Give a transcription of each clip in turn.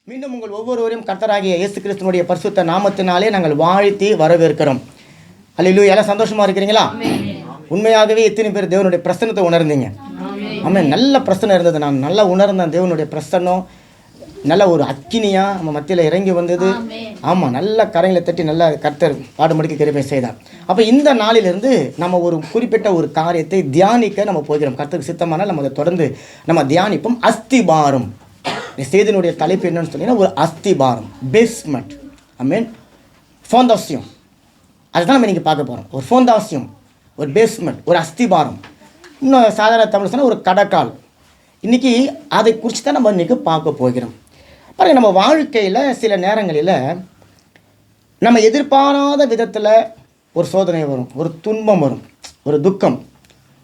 மீண்டும் உங்கள் ஒவ்வொருவரையும் கர்த்தராகிய இயேசு கிறிஸ்துவினுடைய பரிசுத்த நாமத்தினாலே நாங்கள் வாழ்த்தி வரவேற்கிறோம். அல்லேலூயா. எல்லாம் சந்தோஷமா இருக்கிறீங்களா? உண்மையாகவே எத்தனை பேர் தேவனுடைய பிரசன்னத்தை உணர்ந்தீங்க? ஆமாம், நல்ல பிரசன்னம் இருந்தது. நான் நல்லா உணர்ந்தேன். தேவனுடைய பிரசன்னம் நல்ல ஒரு அக்கினியாக நம்ம மத்தியில் இறங்கி வந்தது. ஆமாம், நல்ல கரைகளை தட்டி நல்ல கர்த்தர் பாடுமடிக்க கிருபை செய்தார். அப்போ இந்த நாளிலிருந்து நம்ம ஒரு குறிப்பிட்ட ஒரு காரியத்தை தியானிக்க நம்ம போகிறோம். கர்த்தருக்கு சித்தமானால் நம்ம அதை தொடர்ந்து நம்ம தியானிப்போம். அஸ்திபாரம். செய்தியினுடைய தலைப்பு என்னன்னு சொன்னீங்கன்னா ஒரு அஸ்திபாரம், பேஸ்மெண்ட். ஐ மீன் ஃபோந்தாசியம். அதுதான் நம்ம இன்றைக்கி பார்க்க போகிறோம். ஒரு ஃபோந்தாசியம், ஒரு பேஸ்மெண்ட், ஒரு அஸ்திபாரம். இன்னும் சாதாரண தமிழ் சொன்னால் ஒரு கடக்கால். இன்றைக்கி அதை குறித்து தான் நம்ம இன்றைக்கி பார்க்க போகிறோம். பாருங்கள், நம்ம வாழ்க்கையில் சில நேரங்களில் நம்ம எதிர்பாராத விதத்தில் ஒரு சோதனை வரும், ஒரு துன்பம் வரும், ஒரு துக்கம்,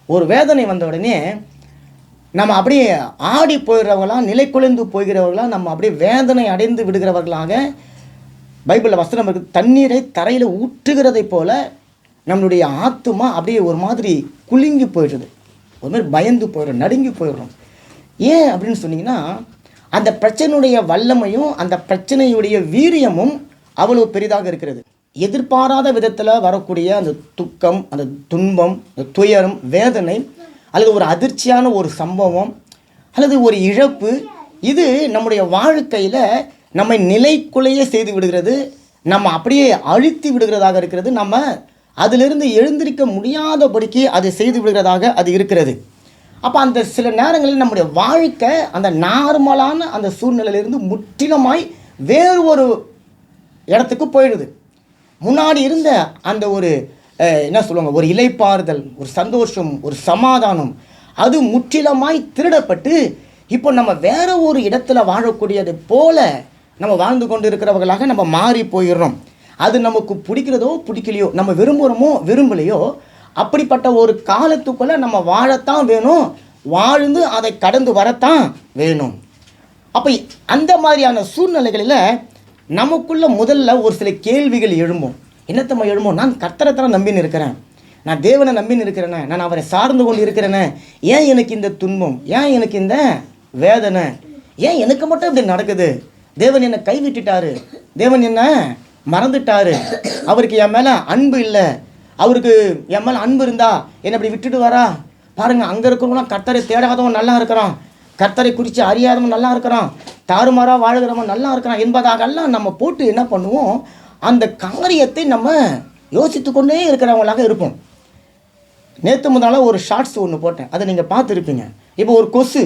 ஒரு வேதனை வந்த உடனே நம்ம அப்படியே ஆடி போயிடுறவங்களாம், நிலை குலைந்து போகிறவர்களாம், நம்ம அப்படியே வேதனை அடைந்து விடுகிறவர்களாக பைபிளில் வசனம் இருக்குது. தண்ணீரை தரையில் ஊற்றுகிறதை போல நம்மளுடைய ஆத்துமா அப்படியே ஒரு மாதிரி குலுங்கி போயிடுறது, ஒரு மாதிரி பயந்து போயிடும், நடுங்கி போயிடுறோம். ஏன் அப்படின்னு சொன்னீங்கன்னா, அந்த பிரச்சனையுடைய வல்லமையும் அந்த பிரச்சனையுடைய வீரியமும் அவ்வளோ பெரிதாக இருக்கிறது. எதிர்பாராத விதத்தில் வரக்கூடிய அந்த துக்கம், அந்த துன்பம், அந்த துயரம், வேதனை, அல்லது ஒரு அதிர்ச்சியான ஒரு சம்பவம், அல்லது ஒரு இழப்பு, இது நம்முடைய வாழ்க்கையில் நம்மை நிலைக்குலைய செய்து விடுகிறது, நம்ம அப்படியே அழுத்தி விடுகிறதாக இருக்கிறது. நம்ம அதிலிருந்து எழுந்திருக்க முடியாதபடிக்கு அதை செய்து விடுகிறதாக அது இருக்கிறது. அப்போ அந்த சில நேரங்களில் நம்முடைய வாழ்க்கை அந்த நார்மலான அந்த சூழ்நிலையிலிருந்து முற்றிலுமாய் வேறு ஒரு இடத்துக்கு போயிடுது. முன்னாடி இருந்த அந்த ஒரு என்ன சொல்லுவாங்க, ஒரு இளைப்பாறுதல், ஒரு சந்தோஷம், ஒரு சமாதானம், அது முற்றிலுமாய் திருடப்பட்டு இப்போ நம்ம வேற ஒரு இடத்துல வாழக்கூடியது போல நம்ம வாழ்ந்து கொண்டு இருக்கிறவர்களாக நம்ம மாறி போயிடுறோம். அது நமக்கு பிடிக்கிறதோ பிடிக்கலையோ, நம்ம விரும்புகிறோமோ விரும்பலையோ, அப்படிப்பட்ட ஒரு காலத்துக்குள்ளே நம்ம வாழத்தான் வேணும், வாழ்ந்து அதை கடந்து வரத்தான் வேணும். அப்போ அந்த மாதிரியான சூழ்நிலைகளில் நமக்குள்ள முதல்ல ஒரு சில கேள்விகள் எழும்பும். என்னத்தம்மா எழும்பும்? நான் கர்த்தரை தான் நம்பின்னு இருக்கிறேன், நான் தேவனை நம்பின்னு இருக்கிறேனே, நான் அவரை சார்ந்து கொண்டு இருக்கிறேனே, ஏன் எனக்கு இந்த துன்பம், ஏன் எனக்கு இந்த வேதனை, ஏன் எனக்கு மட்டும் இப்படி நடக்குது? தேவன் என்னை கைவிட்டுட்டாரு, தேவன் என்னை மறந்துட்டாரு, அவருக்கு என் மேலே அன்பு இல்லை, அவருக்கு என் மேலே அன்பு இருந்தா என்னை இப்படி விட்டுட்டு வரா? பாருங்கள், அங்கே இருக்கிறவங்களாம் கர்த்தரை தேடாதவன் நல்லா இருக்கிறான், கர்த்தரை குறித்து அறியாதவன் நல்லா இருக்கிறான், தாறுமாறாக வாழுகிறவன் நல்லா இருக்கிறான் என்பதாகலாம் நம்ம போட்டு என்ன பண்ணுவோம், அந்த காரியத்தை நம்ம யோசித்து கொண்டே இருக்கிறவங்களாக இருப்போம். நேற்று முதல்ல ஒரு ஷார்ட்ஸ் ஒன்று போட்டேன், அதை நீங்கள் பார்த்துருப்பீங்க. இப்போ ஒரு கொசு,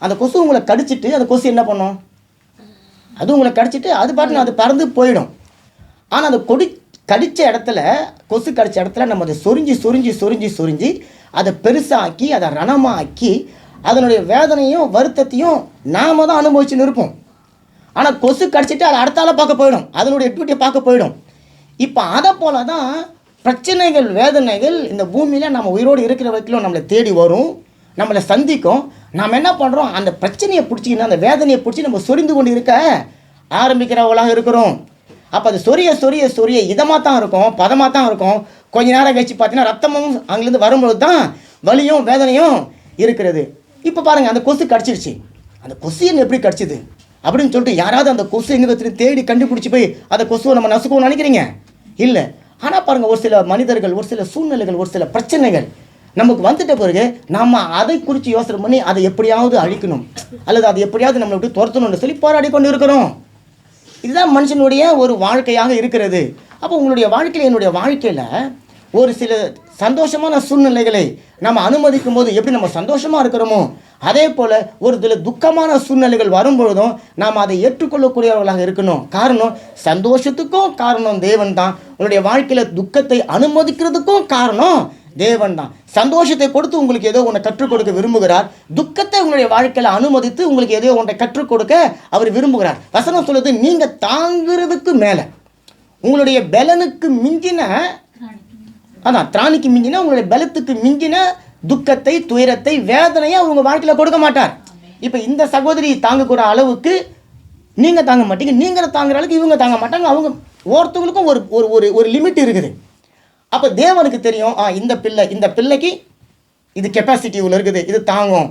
அந்த கொசு உங்களை கடிச்சிட்டு அந்த கொசு என்ன பண்ணும்? அது உங்களை கடிச்சிட்டு அது பாட்டு அது பறந்து போயிடும். ஆனால் அந்த கடித்த இடத்துல, கொசு கடித்த இடத்துல நம்ம அதை சொரிஞ்சு சொரிஞ்சு சொரிஞ்சு சொரிஞ்சு அதை பெருசாக்கி அதை ரணமாக்கி அதனுடைய வேதனையும் வருத்தத்தையும் நாம தான் அனுபவிச்சுன்னு இருப்போம். ஆனால் கொசு கடிச்சிட்டு அதை அடுத்தால பார்க்க போயிடும், அதனுடைய டியூட்டியை பார்க்க போயிடும். இப்போ அதை போல தான் பிரச்சனைகள், வேதனைகள் இந்த பூமியில் நம்ம உயிரோடு இருக்கிற வரைக்கும் நம்மளை தேடி வரும், நம்மளை சந்திக்கும். நாம் என்ன பண்ணுறோம், அந்த பிரச்சனையை பிடிச்சிக்கின்னு அந்த வேதனையை பிடிச்சி நம்ம சொரிந்து கொண்டு இருக்க ஆரம்பிக்கிறவங்களாக இருக்கிறோம். அப்போ அது சொரிய சொரிய சொரிய இதமாக தான் இருக்கும், பதமாக தான் இருக்கும். கொஞ்ச நேரம் கழிச்சு பார்த்தீங்கன்னா ரத்தமும் அங்கேருந்து வரும்பொழுது தான் வலியும் வேதனையும் இருக்கிறது. இப்போ பாருங்கள், அந்த கொசு கடிச்சிருச்சு, அந்த கொசு என்ன எப்படி கடிச்சிது அப்படின்னு சொல்லிட்டு யாராவது அந்த கொசு எங்கே தேடி கண்டுபிடிச்சி போய் அந்த கொசுவை நம்ம நசுக்குவோம் நினைக்கிறீங்க? இல்லை. ஆனால் பாருங்கள், ஒரு சில மனிதர்கள், ஒரு சில சூழ்நிலைகள், ஒரு சில பிரச்சனைகள் நமக்கு வந்துட்ட பிறகு நம்ம அதை குறித்து யோசனை பண்ணி அதை எப்படியாவது அழிக்கணும், அல்லது அதை எப்படியாவது நம்மளை விட்டு துரத்தணும்னு சொல்லி போராடி கொண்டு இருக்கிறோம். இதுதான் மனுஷனுடைய ஒரு வாழ்க்கையாக இருக்கிறது. அப்போ உங்களுடைய வாழ்க்கையில், என்னுடைய வாழ்க்கையில் ஒரு சில சந்தோஷமான சூழ்நிலைகளை நம்ம அனுமதிக்கும் போது எப்படி நம்ம சந்தோஷமாக இருக்கிறோமோ, அதே போல் ஒரு சில துக்கமான சூழ்நிலைகள் வரும்பொழுதும் நாம் அதை ஏற்றுக்கொள்ளக்கூடியவர்களாக இருக்கணும். காரணம், சந்தோஷத்துக்கும் காரணம் தேவன் தான், உங்களுடைய வாழ்க்கையில் துக்கத்தை அனுமதிக்கிறதுக்கும் காரணம் தேவன் தான். சந்தோஷத்தை கொடுத்து உங்களுக்கு ஏதோ ஒன்றை கற்றுக் கொடுக்க விரும்புகிறார், துக்கத்தை உங்களுடைய வாழ்க்கையில் அனுமதித்து உங்களுக்கு ஏதோ ஒன்றை கற்றுக் கொடுக்க அவர் விரும்புகிறார். வசனம் சொல்லுது, நீங்கள் தாங்கிறதுக்கு மேலே, உங்களுடைய பலனுக்கு மிஞ்சின, அதான் திராணிக்கு மிஞ்சின, உங்களுடைய பலத்துக்கு மிஞ்சின துக்கத்தை, துயரத்தை, வேதனையை அவங்க வாழ்க்கையில் கொடுக்க மாட்டார். இப்போ இந்த சகோதரி தாங்கக்கூட அளவுக்கு நீங்கள் தாங்க மாட்டீங்க, நீங்கள் தாங்குற அளவுக்கு இவங்க தாங்க மாட்டாங்க. அவங்க ஒருத்தவங்களுக்கும் ஒரு ஒரு ஒரு லிமிட் இருக்குது. அப்போ தேவனுக்கு தெரியும், இந்த பிள்ளைக்கு இது கெப்பாசிட்டி இவ்வளோ இருக்குது, இது தாங்கும்.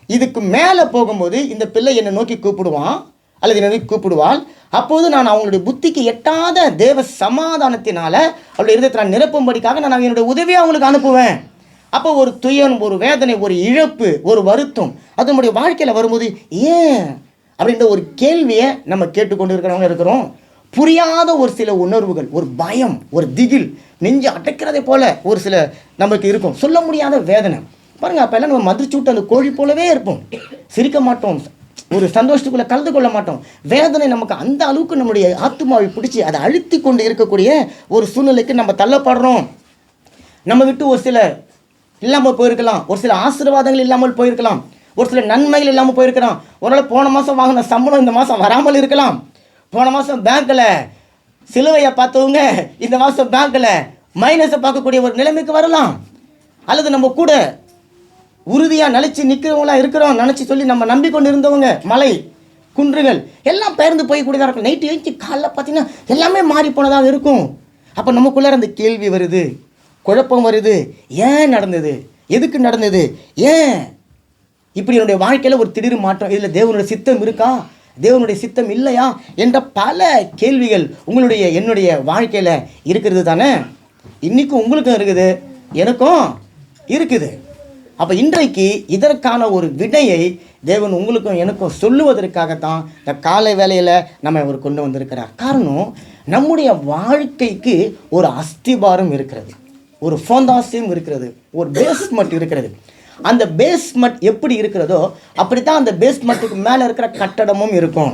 இதுக்கு மேலே போகும்போது இந்த பிள்ளை என்னை நோக்கி கூப்பிடுவான், அல்லது என்னை கூப்பிடுவாள், அப்போது நான் அவங்களுடைய புத்திக்கு எட்டாத தேவ சமாதானத்தினால அவளுடைய இருதயத்தை நான் நிரப்பும்படிக்காக நான் என்னுடைய உதவியை அவங்களுக்கு அனுப்புவேன். அப்போ ஒரு துயரம், ஒரு வேதனை, ஒரு இழப்பு, ஒரு வருத்தம் அது நம்முடைய வாழ்க்கையில் வரும்போது ஏன் அப்படின்ற ஒரு கேள்வியை நம்ம கேட்டுக்கொண்டு இருக்கிறவங்க இருக்கிறோம். புரியாத ஒரு சில உணர்வுகள், ஒரு பயம், ஒரு திகில், நெஞ்சு அடைக்கிறதே போல ஒரு சில நமக்கு இருக்கும். சொல்ல முடியாத வேதனை பாருங்கள். அப்போல்லாம் நம்ம மதிர்ச்சி விட்டு அந்த கோழி போலவே இருப்போம், சிரிக்க மாட்டோம், ஒரு சந்தோஷத்துக்குள்ளே கலந்து கொள்ள மாட்டோம். வேதனை நமக்கு அந்த அளவுக்கு நம்முடைய ஆத்மாவை பிடிச்சி அதை அழுத்தி கொண்டு இருக்கக்கூடிய ஒரு சூழ்நிலைக்கு நம்ம தள்ளப்படுறோம். நம்ம விட்டு ஒரு சில இல்லாமல் போயிருக்கலாம், ஒரு சில ஆசீர்வாதங்கள் இல்லாமல் போயிருக்கலாம், ஒரு சில நன்மைகள் இல்லாமல் போயிருக்கலாம். ஒருவேளை போன மாதம் வாங்கின சம்பளம் இந்த மாதம் வராமல் இருக்கலாம். போன மாதம் பேங்க்கில் சிலுவையை பார்த்தவங்க இந்த மாதம் பேங்க்கில் மைனஸை பார்க்கக்கூடிய ஒரு நிலைமைக்கு வரலாம். அல்லது நம்ம கூட உறுதியாக நினச்சி நிற்கிறவங்களாம் இருக்கிறோம் நினச்சி சொல்லி நம்ம நம்பிக்கொண்டு இருந்தவங்க மலை குன்றுகள் எல்லாம் பெயர்ந்து போய் கூட தான் இருக்கும். நைட்டு எழுச்சி காலைல பார்த்தீங்கன்னா எல்லாமே மாறி போனதாக இருக்கும். அப்போ நமக்குள்ளே அந்த கேள்வி வருது, குழப்பம் வருது. ஏன் நடந்தது, எதுக்கு நடந்தது, ஏன் இப்படி என்னுடைய வாழ்க்கையில் ஒரு திடீர் மாற்றம், இதில் தேவனுடைய சித்தம் இருக்கா, தேவனுடைய சித்தம் இல்லையா என்ற பல கேள்விகள் உங்களுடைய என்னுடைய வாழ்க்கையில் இருக்கிறது தானே. இன்றைக்கும் உங்களுக்கும் இருக்குது, எனக்கும் இருக்குது. அப்போ இன்றைக்கு இதற்கான ஒரு விடையை தேவன் உங்களுக்கும் எனக்கும் சொல்லுவதற்காகத்தான் இந்த காலை வேளையில் நம்ம அவர் கொண்டு வந்திருக்கிறார். காரணம், நம்முடைய வாழ்க்கைக்கு ஒரு அஸ்திபாரம் இருக்கிறது, ஒரு ஃபவுண்டேஷன் இருக்கிறது, ஒரு பேஸ்மெண்ட் இருக்கிறது. அந்த பேஸ்மெண்ட் எப்படி இருக்கிறதோ அப்படித்தான் அந்த பேஸ்மெண்ட்டுக்கு மேலே இருக்கிற கட்டடமும் இருக்கும்.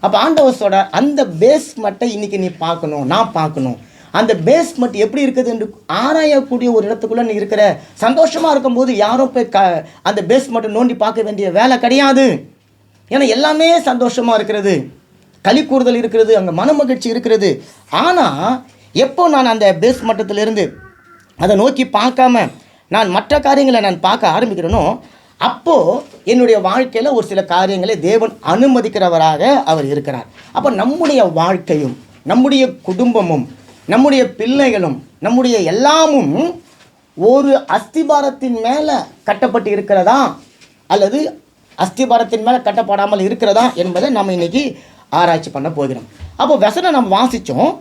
அப்போ ஆண்டவர் சொல்ற அந்த பேஸ்மெண்ட்டை இன்றைக்கி நீ பார்க்கணும், நான் பார்க்கணும். அந்த பேஸ்மெண்ட் எப்படி இருக்குது என்று ஆராயக்கூடிய ஒரு இடத்துக்குள்ளே நீ இருக்கிற. சந்தோஷமாக இருக்கும்போது யாரும் போய் அந்த பேஸ்மெண்ட்டை நோண்டி பார்க்க வேண்டிய வேலை கிடையாது. ஏன்னா எல்லாமே சந்தோஷமாக இருக்கிறது, களி கூறுதல் இருக்கிறது, அங்கே மன மகிழ்ச்சி இருக்கிறது. ஆனால் எப்போ நான் அந்த பேஸ்மெட்டத்திலிருந்து அதை நோக்கி பார்க்காம நான் மற்ற காரியங்களை நான் பார்க்க ஆரம்பிக்கிறேனோ அப்போது என்னுடைய வாழ்க்கையில் ஒரு சில காரியங்களை தேவன் அனுமதிக்கிறவராக அவர் இருக்கிறார். அப்போ நம்முடைய வாழ்க்கையும் நம்முடைய குடும்பமும் நம்முடைய பிள்ளைகளும் நம்முடைய எல்லாமும் ஒரு அஸ்திபாரத்தின் மேலே கட்டப்பட்டு இருக்கிறதா அல்லது அஸ்திபாரத்தின் மேலே கட்டப்படாமல் இருக்கிறதா என்பதை நம்ம இன்றைக்கி ஆராய்ச்சி பண்ண போகிறோம். அப்போ வசனம் நம்ம வாசித்தோம்,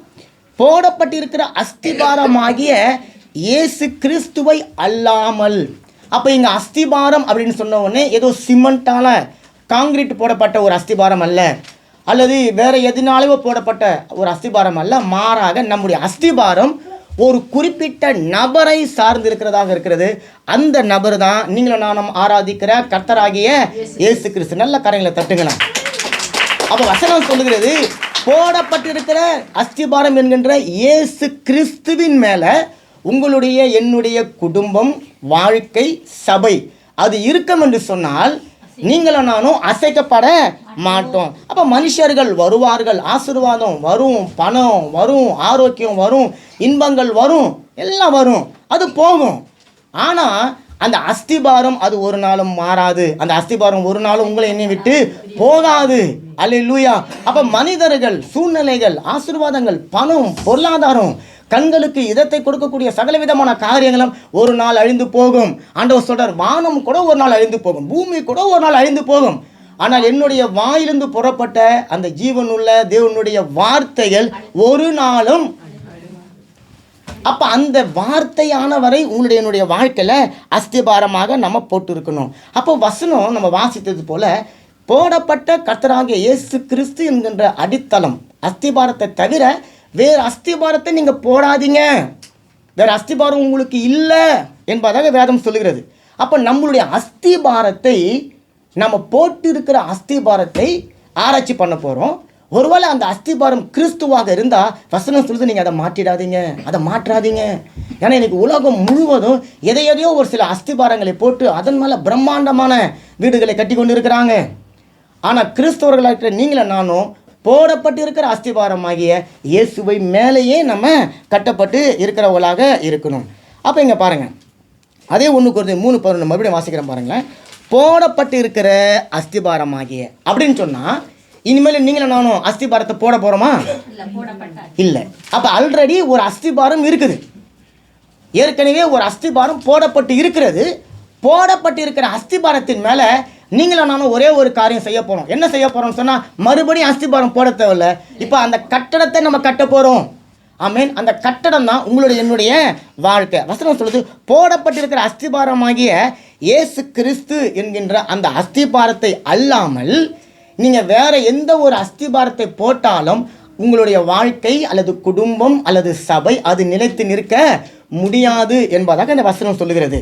போடப்பட்டிருக்கிற அஸ்திபாரமாகிய இயேசு கிறிஸ்துவை அல்லாமல். அப்போ இங்கே அஸ்திபாரம் அப்படின்னு சொன்ன உடனே ஏதோ சிமெண்ட்டால் காங்கிரீட் போடப்பட்ட ஒரு அஸ்திபாரம் அல்ல, அல்லது வேறு எதுனாலவோ போடப்பட்ட ஒரு அஸ்திபாரம் அல்ல. மாறாக நம்முடைய அஸ்திபாரம் ஒரு குறிப்பிட்ட நபரை சார்ந்து இருக்கிறதாக இருக்கிறது. அந்த நபர் தான் நீங்களும் நானும் ஆராதிக்கிற கர்த்தராகிய இயேசு கிறிஸ்து. நல்ல கரங்களை தட்டுங்களேன். அப்போ வசனம் சொல்லுகிறது, போடப்பட்டிருக்கிற அஸ்திபாரம் என்கின்ற இயேசு கிறிஸ்துவின் மேலே உங்களுடைய என்னுடைய குடும்பம், வாழ்க்கை, சபை அது இருக்கும் என்று சொன்னால் நீங்களும் நானும் அசைக்கப்பட மாட்டோம். அப்போ மனுஷர்கள் வருவார்கள், ஆசீர்வாதம் வரும், பணம் வரும், ஆரோக்கியம் வரும், இன்பங்கள் வரும், எல்லாம் வரும், அது போகும். ஆனால் அந்த அஸ்திபாரம் அது ஒரு நாளும் மாறாது. அந்த அஸ்திபாரம் ஒரு நாளும் உங்களை என்னை விட்டு போகாது. அல்லேலூயா. அப்போ மனிதர்கள், சூழ்நிலைகள், ஆசீர்வாதங்கள், பணம், பொருளாதாரம், கண்களுக்கு இதத்தை கொடுக்கக்கூடிய சகல விதமான காரியங்களும் ஒரு நாள் அழிந்து போகும். ஆண்டவர் சொல்றார், வானம் கூட ஒரு நாள் அழிந்து போகும், பூமி கூட ஒரு நாள் அழிந்து போகும். ஆனால் என்னுடைய வாயிலிருந்து புறப்பட்ட அந்த ஜீவனுள்ள தேவனுடைய வார்த்தைகள் ஒரு நாளும். அப்போ அந்த வார்த்தையானவரை உங்களுடைய என்னுடைய வாழ்க்கையில் அஸ்திபாரமாக நம்ம போட்டு இருக்கணும். அப்போ வசனம் நம்ம வாசித்தது போல போடப்பட்ட கர்த்தராகிய இயேசு கிறிஸ்து என்கின்ற அடித்தளம் அஸ்திபாரத்தை தவிர வேறு அஸ்திபாரத்தை நீங்கள் போடாதீங்க, வேறு அஸ்திபாரம் உங்களுக்கு இல்லை என்பதாக வேதம் சொல்லுகிறது. அப்போ நம்மளுடைய அஸ்திபாரத்தை, நம்ம போட்டு இருக்கிற அஸ்திபாரத்தை ஆராய்ச்சி பண்ண போகிறோம். ஒருவேளை அந்த அஸ்திபாரம் கிறிஸ்துவாக இருந்தால் வசனம் சொல்லுது, நீங்கள் அதை மாற்றிடாதீங்க, அதை மாற்றாதீங்க. ஏன்னா இன்றைக்கி உலகம் முழுவதும் எதையோ ஒரு சில அஸ்திபாரங்களை போட்டு அதன் மேலே பிரம்மாண்டமான வீடுகளை கட்டி கொண்டு இருக்கிறாங்க. ஆனால் கிறிஸ்தவர்களாக இருக்கிற நீங்களும் நானும் போடப்பட்டு இருக்கிற அஸ்திபாரமாகிய இயேசுவை மேலேயே நம்ம கட்டப்பட்டு இருக்கிறவர்களாக இருக்கணும். அப்போ இங்கே பாருங்கள், அதே 1 Corinthians 3:11 மறுபடியும் வாசிக்கிறேன் பாருங்களேன். போடப்பட்டு இருக்கிற அஸ்திபாரமாகிய அப்படின்னு சொன்னால் இனிமேல் நீங்களும் நானும் அஸ்திபாரத்தை போட போகிறோமா? இல்லை. அப்போ ஆல்ரெடி ஒரு அஸ்திபாரம் இருக்குது, ஏற்கனவே ஒரு அஸ்திபாரம் போடப்பட்டு இருக்கிறது. போடப்பட்டு இருக்கிற அஸ்திபாரத்தின் மேலே நீங்களும் நானும் ஒரே ஒரு காரியம் செய்ய போகிறோம். என்ன செய்ய போகிறோம்னு சொன்னால், மறுபடியும் அஸ்திபாரம் போட தேவையில்ல. இப்போ அந்த கட்டடத்தை நம்ம கட்ட போகிறோம். ஆமேன். அந்த கட்டடம் தான் உங்களுடைய என்னுடைய வாழ்க்கை. வசனம் சொல்லுது, போடப்பட்டிருக்கிற அஸ்திபாரமாகிய இயேசு கிறிஸ்து என்கின்ற அந்த அஸ்திபாரத்தை அல்லாமல் நீங்கள் வேற எந்த ஒரு அஸ்திபாரத்தை போட்டாலும் உங்களுடைய வாழ்க்கை அல்லது குடும்பம் அல்லது சபை அது நிலைத்து நிற்க முடியாது என்பதாக இந்த வசனம் சொல்லுகிறது.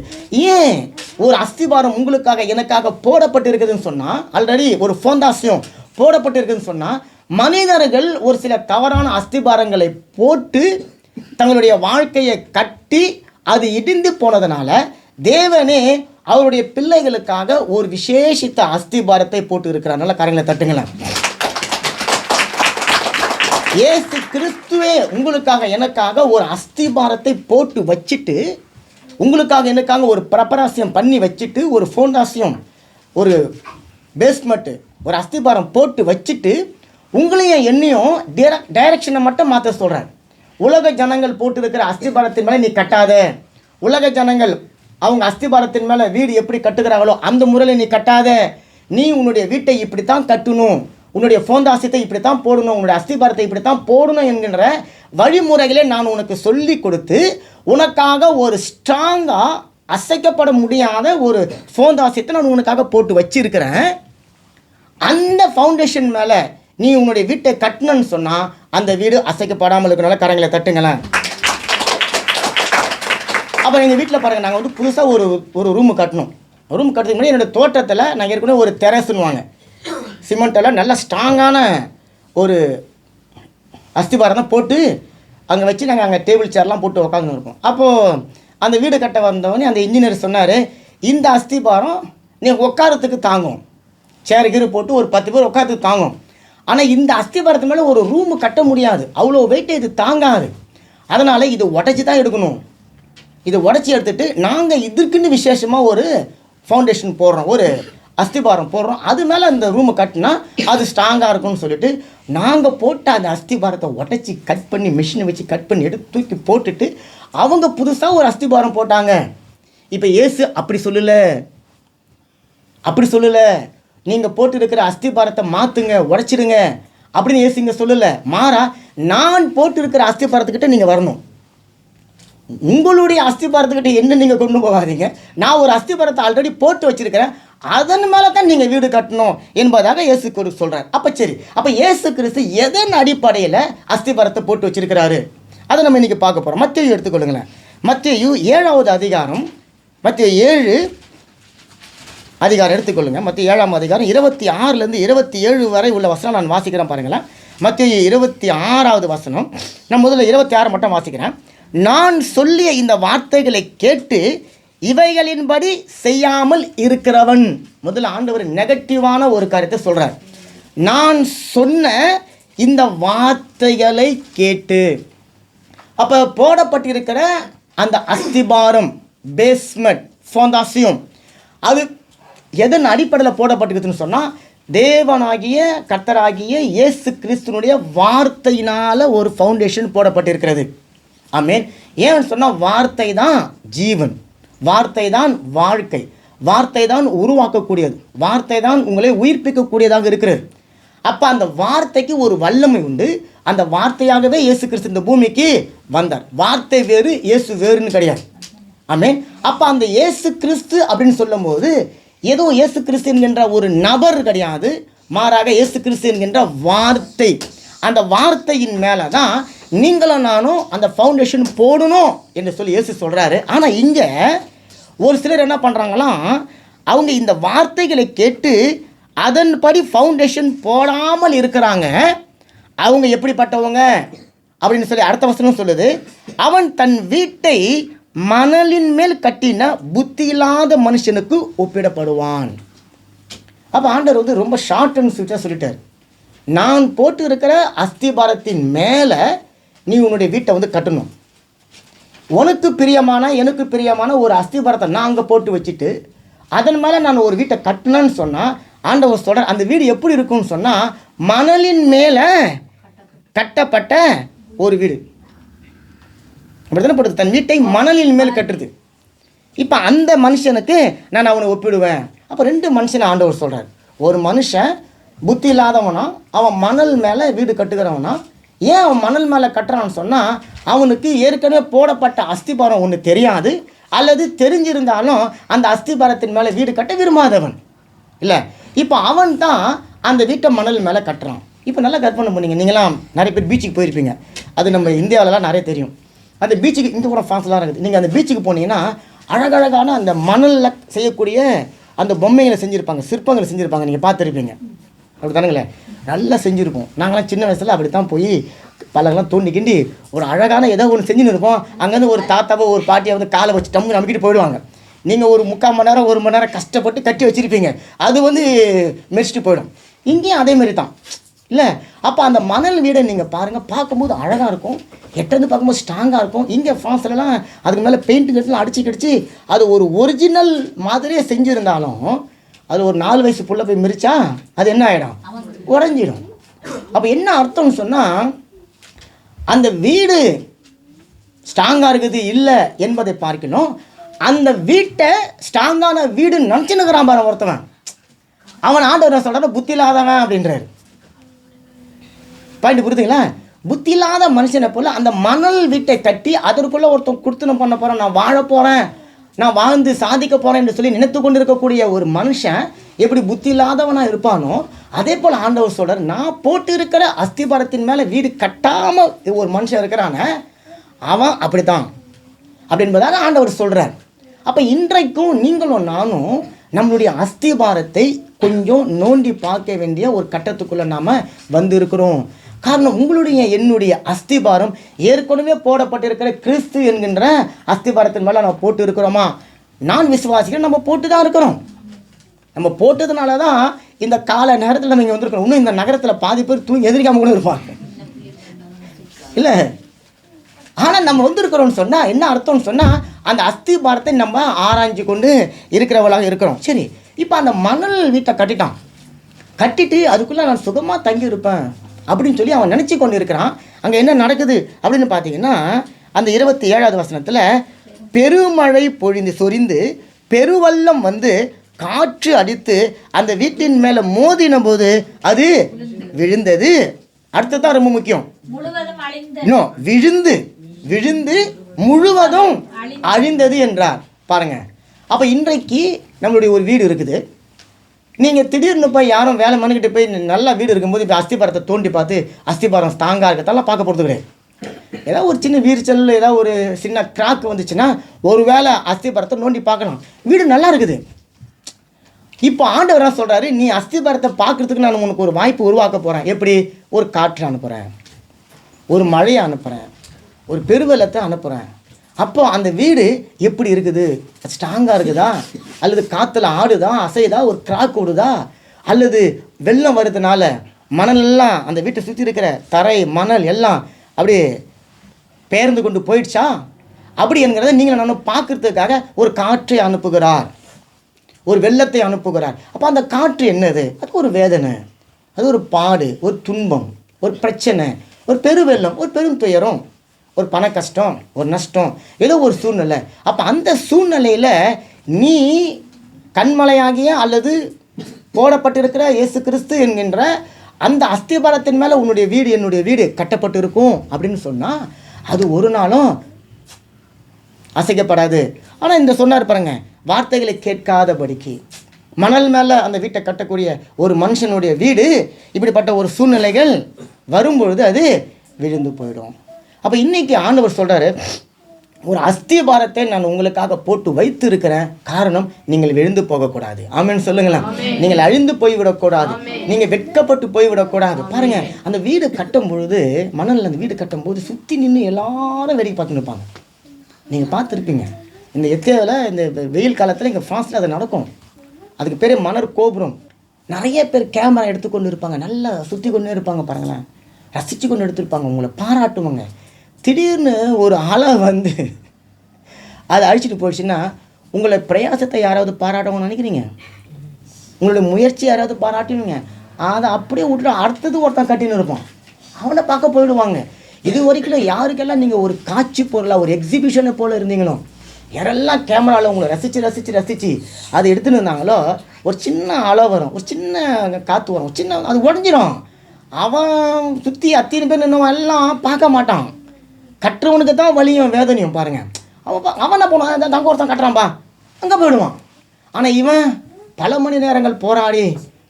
ஏன் ஒரு அஸ்திபாரம் உங்களுக்காக எனக்காக போடப்பட்டிருக்குதுன்னு சொன்னால், ஆல்ரெடி ஒரு ஃபோண்டாசியம் போடப்பட்டிருக்குதுன்னு சொன்னால், மனிதர்கள் ஒரு சில தவறான அஸ்திபாரங்களை போட்டு தங்களுடைய வாழ்க்கையை கட்டி அது இடிந்து போனதுனால தேவனே அவருடைய பிள்ளைகளுக்காக ஒரு விசேஷித்த அஸ்திபாரத்தை போட்டு இருக்கிறார். நல்ல காரியங்களை தட்டுங்களேன். இயேசு கிறிஸ்துவே உங்களுக்காக எனக்காக ஒரு அஸ்திபாரத்தை போட்டு வச்சுட்டு, உங்களுக்காக எனக்காக ஒரு பிரபராசியம் பண்ணி வச்சுட்டு, ஒரு ஃபோண்டாசியம், ஒரு பேஸ்மெண்ட்டு, ஒரு அஸ்திபாரம் போட்டு வச்சுட்டு உங்களையும் என்னையும் டைரக்ஷனை மட்டும் மாற்ற சொல்கிறார். உலக ஜனங்கள் போட்டு இருக்கிற அஸ்திபாரத்தின் மேலே நீ கட்டாத. உலக ஜனங்கள் அவங்க அஸ்திபாரத்தின் மேலே வீடு எப்படி கட்டுகிறாங்களோ அந்த முறையில் நீ கட்டாத. நீ உன்னுடைய வீட்டை இப்படித்தான் கட்டணும், உன்னுடைய ஃபோண்டாசியத்தை இப்படித்தான் போடணும், உன்னுடைய அஸ்திபாரத்தை இப்படித்தான் போடணும் என்கின்ற வழிமுறைகளை நான் உனக்கு சொல்லி கொடுத்து உனக்காக ஒரு ஸ்ட்ராங்காக அசைக்கப்பட முடியாத ஒரு ஃபோண்டாசியத்தை நான் உனக்காக போட்டு வச்சிருக்கிறேன். அந்த ஃபவுண்டேஷன் மேலே நீ உன்னுடைய வீட்டை கட்டணும்னு சொன்னால் அந்த வீடு அசைக்கப்படாமல் இருக்கிறனால கரங்களை தட்டுங்களேன். அப்போ எங்கள் வீட்டில் பாருங்கள், நாங்கள் வந்து புதுசாக ஒரு ரூமு கட்டணும். ரூம் கட்டுறதுக்கு முன்னாடி என்னோடய தோட்டத்தில் நாங்கள் ஏற்கனவே ஒரு டெரஸ்ன்னுவாங்க, சிமெண்ட்டெல்லாம் நல்லா ஸ்ட்ராங்கான ஒரு அஸ்திபாரம் தான் போட்டு அங்கே வச்சு நாங்கள் அங்கே டேபிள் சேர்லாம் போட்டு உட்காந்துருக்கோம். அப்போது அந்த வீடு கட்ட வந்தவொடனே அந்த இன்ஜினியர் சொன்னார், இந்த அஸ்திபாரம் நீங்கள் உட்காரத்துக்கு தாங்கும், சேர் கீரு போட்டு ஒரு 10 பேர் உட்காரத்துக்கு தாங்கும். ஆனால் இந்த அஸ்திபாரத்து மேலே ஒரு ரூமு கட்ட முடியாது, அவ்வளோ வெயிட்டை இது தாங்காது. அதனால் இது உடச்சி தான் எடுக்கணும். இதை உடச்சி எடுத்துகிட்டு நாங்கள் இதுக்குன்னு விசேஷமாக ஒரு ஃபவுண்டேஷன் போடுறோம், ஒரு அஸ்திபாரம் போடுறோம். அது மேலே அந்த ரூமை கட்டினா அது ஸ்ட்ராங்காக இருக்கும்னு சொல்லிட்டு நாங்கள் போட்ட அந்த அஸ்திபாரத்தை உடச்சி கட் பண்ணி மிஷினை வச்சு கட் பண்ணி எடுத்து தூக்கி போட்டுட்டு அவங்க புதுசாக ஒரு அஸ்திபாரம் போட்டாங்க. இப்போ இயேசு அப்படி சொல்லலை, நீங்கள் போட்டு இருக்கிற அஸ்திபாரத்தை மாற்றுங்க, உடச்சிடுங்க அப்படின்னு இயேசு இங்கே சொல்லலை. மாறா, நான் போட்டு இருக்கிற அஸ்திபாரத்துக்கிட்ட நீங்கள் வரணும். உங்களுடைய அஸ்திபாரத்துக்கிட்ட என்ன நீங்கள் கொண்டு போகாதீங்க. நான் ஒரு அஸ்திபாரத்தை ஆல்ரெடி போட்டு வச்சுருக்கிறேன், அதன் மேலே தான் நீங்கள் வீடு கட்டணும் என்பதாக இயேசு கிறிஸ்து சொல்கிறார். அப்போ சரி, அப்போ இயேசு கிறிஸ்து எதன் அடிப்படையில் அஸ்திபாரத்தை போட்டு வச்சுருக்கிறாரு அதை நம்ம இன்றைக்கி பார்க்க போகிறோம். மத்தேயு எடுத்துக்கொள்ளுங்களேன். மத்தேயு 7வது அதிகாரம், மத்தேயு 7 அதிகாரம் எடுத்துக்கொள்ளுங்கள். மத்தேயு 7ஆம் அதிகாரம் 26லேருந்து 27 வரை உள்ள வசனம் நான் வாசிக்கிறேன் பாருங்களேன். மத்தேயு 26வது வசனம், நான் முதல்ல 26 மட்டும் வாசிக்கிறேன். நான் சொல்லிய இந்த வார்த்தைகளை கேட்டு இவைகளின்படி செய்யாமல் இருக்கிறவன். முதல்ல ஆண்டவர் நெகட்டிவான ஒரு காரியத்தை சொல்கிறார். நான் சொன்ன இந்த வார்த்தைகளை கேட்டு, அப்போ போடப்பட்டிருக்கிற அந்த அஸ்திபாரம், பேஸ்மெண்ட், ஃபவுண்டாசியம், அது எதன் அடிப்படையில் போடப்பட்டிருக்குதுன்னு சொன்னால், தேவனாகிய கர்த்தராகிய இயேசு கிறிஸ்துனுடைய வார்த்தையினால் ஒரு ஃபவுண்டேஷன் போடப்பட்டிருக்கிறது. ஆமேன். ஏன்னு சொன்னால், வார்த்தை தான் ஜீவன், வார்த்தை தான் வாழ்க்கை, வார்த்தை தான் உருவாக்கக்கூடியது, வார்த்தை தான் உங்களை உயிர்ப்பிக்கக்கூடியதாக இருக்கிறது. அப்போ அந்த வார்த்தைக்கு ஒரு வல்லமை உண்டு. அந்த வார்த்தையாகவே இயேசு கிறிஸ்து இந்த பூமிக்கு வந்தார். வார்த்தை வேறு, இயேசு வேறுன்னு கிடையாது. ஆமேன். அப்போ அந்த இயேசு கிறிஸ்து அப்படின்னு சொல்லும் போது ஏதோ இயேசு கிறிஸ்து என்கின்ற ஒரு நபர் கிடையாது, மாறாக இயேசு கிறிஸ்து என்கின்ற வார்த்தை. அந்த வார்த்தையின் மேலே தான் நீங்களும் நானும் அந்த ஃபவுண்டேஷன் போடணும் என்று சொல்லி இயேசு சொல்கிறாரு. ஆனால் இங்கே ஒரு சிலர் என்ன பண்ணுறாங்களாம், அவங்க இந்த வார்த்தைகளை கேட்டு அதன்படி ஃபவுண்டேஷன் போடாமல் இருக்கிறாங்க. அவங்க எப்படிப்பட்டவங்க அப்படின்னு சொல்லி அடுத்த வசனம் சொல்லுது, அவன் தன் வீட்டை மணலின் மேல் கட்டின புத்தி இல்லாத மனுஷனுக்கு ஒப்பிடப்படுவான். அப்போ ஆண்டவர் வந்து ரொம்ப ஷார்ட் அண்ட் ஸ்வீட்டாக சொல்லிட்டார், நான் போட்டு இருக்கிற அஸ்திபாரத்தின் மேலே நீ உன்னுடைய வீட்டை வந்து கட்டணும். உனக்கு பிரியமான எனக்கு பிரியமான ஒரு அஸ்திபாரத்தை நான் அங்கே போட்டு வச்சுட்டு அதன் மேலே நான் ஒரு வீட்டை கட்டினேன்னு சொன்னால், ஆண்டவர் சொல்கிற அந்த வீடு எப்படி இருக்கும்னு சொன்னால், மணலின் மேலே கட்டப்பட்ட ஒரு வீடு. அப்படி தானே போடுது, தன் வீட்டை மணலின் மேல் கட்டுறது. இப்போ அந்த மனுஷனுக்கு நான் அவனை ஒப்பிடுவேன். அப்போ 2 மனுஷனை ஆண்டவர் சொல்கிறார். ஒரு மனுஷன் புத்தி இல்லாதவனா அவன் மணல் மேலே வீடு கட்டுகிறவனா. ஏன் அவன் மணல் மேலே கட்டுறான்னு சொன்னால் அவனுக்கு ஏற்கனவே போடப்பட்ட அஸ்திபாரம் ஒன்று தெரியாது, அல்லது தெரிஞ்சிருந்தாலும் அந்த அஸ்திபாரத்தின் மேலே வீடு கட்ட விரும்பாதவன் இல்லை. இப்போ அவன் தான் அந்த வீட்டை மணல் மேலே கட்டுறான். இப்போ நல்லா கற்பனை பண்ணிங்க, நீங்களாம் நிறைய பேர் பீச்சுக்கு போயிருப்பீங்க, அது நம்ம இந்தியாவிலலாம் நிறைய தெரியும். அந்த பீச்சுக்கு இங்கே கூட ஃபால்ஸ்லாம் இருக்குது. நீங்கள் அந்த பீச்சுக்கு போனீங்கன்னா அழகழகான அந்த மணலில் செய்யக்கூடிய அந்த பொம்மைகளை செஞ்சுருப்பாங்க, சிற்பங்களை செஞ்சுருப்பாங்க, நீங்கள் பார்த்துருப்பீங்க. அப்படி தானுங்களே, நல்லா செஞ்சுருப்போம். நாங்களாம் சின்ன வயசில் அப்படி தான் போய் பழகெல்லாம் தோண்டி கிண்டி ஒரு அழகான ஏதோ ஒன்று செஞ்சுன்னு இருப்போம். அங்கேருந்து ஒரு தாத்தாவோ ஒரு பாட்டியை வந்து காலை வச்சு டம்மு நம்பிக்கிட்டு போயிடுவாங்க. நீங்கள் ஒரு 3/4 மணி நேரம் 1 மணி நேரம் கஷ்டப்பட்டு கட்டி வச்சுருப்பீங்க, அது வந்து மெரிச்சிட்டு போயிடும். இங்கேயும் அதேமாரி தான் இல்லை. அப்போ அந்த மணல் வீடை நீங்கள் பாருங்கள், பார்க்கும்போது அழகாக இருக்கும், எட்டேருந்து பார்க்கும்போது ஸ்ட்ராங்காக இருக்கும். இங்கே ஃபால்ஸ்லாம் அதுக்கு மேலே பெயிண்ட் கட்டிலாம் அடிச்சு அது ஒரு ஒரிஜினல் மாதிரியே செஞ்சுருந்தாலும் அது ஒரு 4 வயசு புள்ள போய் மிரிச்சா அது என்ன ஆகிடும், உடஞ்சிடும். அப்போ என்ன அர்த்தம்னு சொன்னால் அந்த வீடு ஸ்ட்ராங்காக இருக்குது இல்லை என்பதை பார்க்கணும். அந்த வீட்டை ஸ்ட்ராங்கான வீடு நினச்சினுக்கிறான் பாரு ஒருத்தவன், அவன் ஆண்டவர் சொல்கிற புத்தி இல்லாதவன் அப்படின்றாரு. பாயிண்ட் புரியுதுங்களா? புத்தி இல்லாத மனுஷனை போல் அந்த மணல் வீட்டை கட்டி அதற்குள்ளே ஒருத்தன் கொடுத்துன்னு பண்ண போகிறேன், நான் வாழ போகிறேன், நான் வாழ்ந்து சாதிக்க போகிறேன் என்று சொல்லி நினைத்து கொண்டு இருக்கக்கூடிய ஒரு மனுஷன் எப்படி புத்தி இல்லாதவனாக இருப்பானோ அதே போல் ஆண்டவர் சொல்கிறார், நான் போட்டு இருக்கிற அஸ்திபாரத்தின் மேலே வீடு கட்டாமல் ஒரு மனுஷன் இருக்கிறான அவன் அப்படி தான் அப்படின்பதாக ஆண்டவர் சொல்கிறார். அப்போ இன்றைக்கும் நீங்களும் நானும் நம்மளுடைய அஸ்திபாரத்தை கொஞ்சம் நோண்டி பார்க்க வேண்டிய ஒரு கட்டத்துக்குள்ளே நாம் வந்திருக்கிறோம். காரணம், உங்களுடைய என்னுடைய அஸ்திபாரம் ஏற்கனவே போடப்பட்டிருக்கிற கிறிஸ்து என்கின்ற அஸ்திபாரத்தின் மேலே நம்ம போட்டு இருக்கிறோமா? நான் விசுவாசிக்கிறேன், நம்ம போட்டு தான் இருக்கிறோம். நம்ம போட்டதுனால தான் இந்த கால நேரத்தில் நம்ம இங்கே வந்திருக்கிறோம். இன்னும் இந்த நகரத்தில் பாதி பேர் தூங்கி எதிர்க்காம கூட இருப்பாங்க இல்லை. ஆனால் நம்ம வந்திருக்கிறோம்னு சொன்னால் என்ன அர்த்தம்னு சொன்னால் அந்த அஸ்திபாரத்தை நம்ம ஆராய்ஞ்சு கொண்டு இருக்கிறவளாக இருக்கிறோம். சரி, இப்போ அந்த மணல் வீட்டை கட்டிட்டு அதுக்குள்ளே நான் சுகமாக தங்கி இருப்பேன் அப்படின்னு சொல்லி அவன் நினச்சி கொண்டு இருக்கிறான். அங்கே என்ன நடக்குது அப்படின்னு பார்த்தீங்கன்னா அந்த 27வது வசனத்தில் பெருமழை பொழிந்து சொரிந்து பெருவெள்ளம் வந்து காற்று அடித்து அந்த வீட்டின் மேலே மோதின போது அது விழுந்தது. அடுத்து தான் ரொம்ப முக்கியம், இன்னும் விழுந்து முழுவதும் அழிந்தது என்றார். பாருங்க, அப்போ இன்றைக்கு நம்மளுடைய ஒரு வீடு இருக்குது. நீங்கள் திடீர்னு போய் யாரும் வேலை மண்ணுக்கிட்ட போய் நல்லா வீடு இருக்கும்போது இப்போ அஸ்திபாரத்தை தோண்டி பார்த்து அஸ்திபாரம் ஸ்ட்ராங்காக இருக்கதெல்லாம் பார்க்க போகிறது கிடையாது. ஏதாவது ஒரு சின்ன வீர்ச்சல், ஏதாவது ஒரு சின்ன கிராக் வந்துச்சுன்னா ஒரு வேளை அஸ்திபாரத்தை நோண்டி பார்க்கலாம், வீடு நல்லா இருக்குது. இப்போ ஆண்டவர் என்ன சொல்கிறாரு, நீ அஸ்திபாரத்தை பார்க்குறதுக்கு நான் உனக்கு ஒரு வாய்ப்பு உருவாக்க போகிறேன். எப்படி? ஒரு காற்று அனுப்புகிறேன், ஒரு மழையை அனுப்புகிறேன், ஒரு பெருவெள்ளத்தை அனுப்புகிறேன். அப்போ அந்த வீடு எப்படி இருக்குது, ஸ்ட்ராங்காக இருக்குதா, அல்லது காற்றுல ஆடுதா, அசைதா, ஒரு கிராக் ஓடுதா, அல்லது வெள்ளம் வருதுனால மணலெல்லாம் அந்த வீட்டை சுற்றி இருக்கிற தரை மணல் எல்லாம் அப்படியே பெயர்ந்து கொண்டு போயிடுச்சா, அப்படி என்கிறத நீங்கள் நான் பார்க்குறதுக்காக ஒரு காற்றை அனுப்புகிறார், ஒரு வெள்ளத்தை அனுப்புகிறார். அப்போ அந்த காற்று என்னது? அது ஒரு வேதனை, அது ஒரு பாடு, ஒரு துன்பம், ஒரு பிரச்சனை, ஒரு பெருவெள்ளம், ஒரு பெரும் துயரம், ஒரு பண கஷ்டம், ஒரு நஷ்டம், ஏதோ ஒரு சூழ்நிலை. அப்போ அந்த சூழ்நிலையில் நீ கண்மலையாகிய அல்லது போடப்பட்டிருக்கிற இயேசு கிறிஸ்து என்கின்ற அந்த அஸ்திபாரத்தின் மேலே உன்னுடைய வீடு என்னுடைய வீடு கட்டப்பட்டு இருக்கும் அப்படின்னு சொன்னால் அது ஒரு நாளும் அசைக்கப்படாது. ஆனால் இந்த சொன்னார் பாருங்க, வார்த்தைகளை கேட்காதபடிக்கு மணல் மேலே அந்த வீட்டை கட்டக்கூடிய ஒரு மனுஷனுடைய வீடு இப்படிப்பட்ட ஒரு சூழ்நிலைகள் வரும்பொழுது அது விழுந்து போயிடும். அப்போ இன்றைக்கி ஆண்டவர் சொல்கிறாரு, ஒரு அஸ்திபாரத்தை நான் உங்களுக்காக போட்டு வைத்து இருக்கிறேன், காரணம் நீங்கள் விழுந்து போகக்கூடாது. ஆமென் சொல்லுங்களேன். நீங்கள் அழிந்து போய்விடக்கூடாது, நீங்கள் வெட்கப்பட்டு போய்விடக்கூடாது. பாருங்கள், அந்த வீடு கட்டும் பொழுது, மணலில் அந்த வீடு கட்டும்போது சுற்றி நின்று எல்லாரும் வேடிக்கை பார்த்துன்னு இருப்பாங்க. நீங்கள் பார்த்துருப்பீங்க, இந்த எத்தேவில் இந்த வெயில் காலத்தில் இங்கே ஃப்ரான்ஸில் அது நடக்கும். அதுக்கு பேர் மணல் கோபுரம். நிறைய பேர் கேமரா எடுத்துக்கொண்டு இருப்பாங்க, நல்லா சுற்றி கொண்டே இருப்பாங்க. பாருங்களேன், ரசித்து கொண்டு எடுத்துருப்பாங்க, உங்களை பாராட்டுவாங்க. திடீர்னு ஒரு அலை வந்து அதை அழிச்சிட்டு போயிடுச்சுன்னா உங்களை பிரயாசத்தை யாராவது பாராட்டணும்னு நினைக்கிறீங்க? உங்களுடைய முயற்சி யாராவது பாராட்டுவீங்க? அதை அப்படியே விட்டுட்டு அடுத்தது ஒருத்தன் கட்டின்னு இருப்பான், அவனை பார்க்க போயிடுவாங்க. இது வரைக்கும் யாருக்கெல்லாம் நீங்கள் ஒரு காட்சி பொருளாக ஒரு எக்ஸிபிஷனை போல் இருந்தீங்களோ, யாரெல்லாம் கேமராவில் உங்களை ரசித்து அதை எடுத்துன்னு இருந்தாங்களோ, ஒரு சின்ன அலை வரும், ஒரு சின்ன காற்று வரும், ஒரு சின்ன அது உடஞ்சிடும். அவன் சுற்றி அத்தனை பேர் நின்றவன் எல்லாம் பார்க்க மாட்டான். கட்டுறவனுக்கு தான் வலியும் வேதனையும் பாருங்கள். அவன் என்ன பண்ணுவான், தங்க ஒருத்தன் கட்டுறான்பா அங்கே போயிடுவான். ஆனால் இவன் பல மணி நேரங்கள் போராடி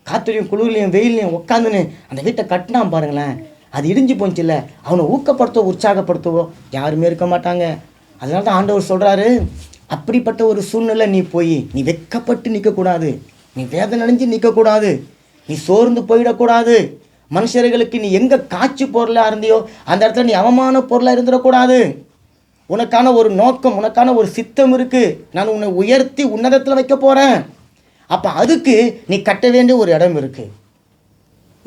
காற்றுலையும் குளிர்லையும் வெயிலையும் உட்காந்துன்னு அந்த வீட்டை கட்டினான் பாருங்களேன். அது இடிஞ்சு போச்சு இல்லை, அவனை ஊக்கப்படுத்தவோ உற்சாகப்படுத்தவோ யாருமே இருக்க மாட்டாங்க. அதனால தான் ஆண்டவர் சொல்கிறாரு, அப்படிப்பட்ட ஒரு சூழ்நிலை நீ போய் நீ வெட்கப்பட்டு நிற்கக்கூடாது, நீ வேதனை அடைஞ்சு நிற்கக்கூடாது, நீ சோர்ந்து போயிடக்கூடாது. மனுஷர்களுக்கு நீ எங்கே காட்சி பொருளாக இருந்தியோ அந்த இடத்துல நீ அவமான பொருளாக இருந்துடக்கூடாது. உனக்கான ஒரு நோக்கம், உனக்கான ஒரு சித்தம் இருக்குது. நான் உன்னை உயர்த்தி உன்னதத்தில் வைக்க போகிறேன். அப்போ அதுக்கு நீ கட்ட வேண்டிய ஒரு இடம் இருக்குது,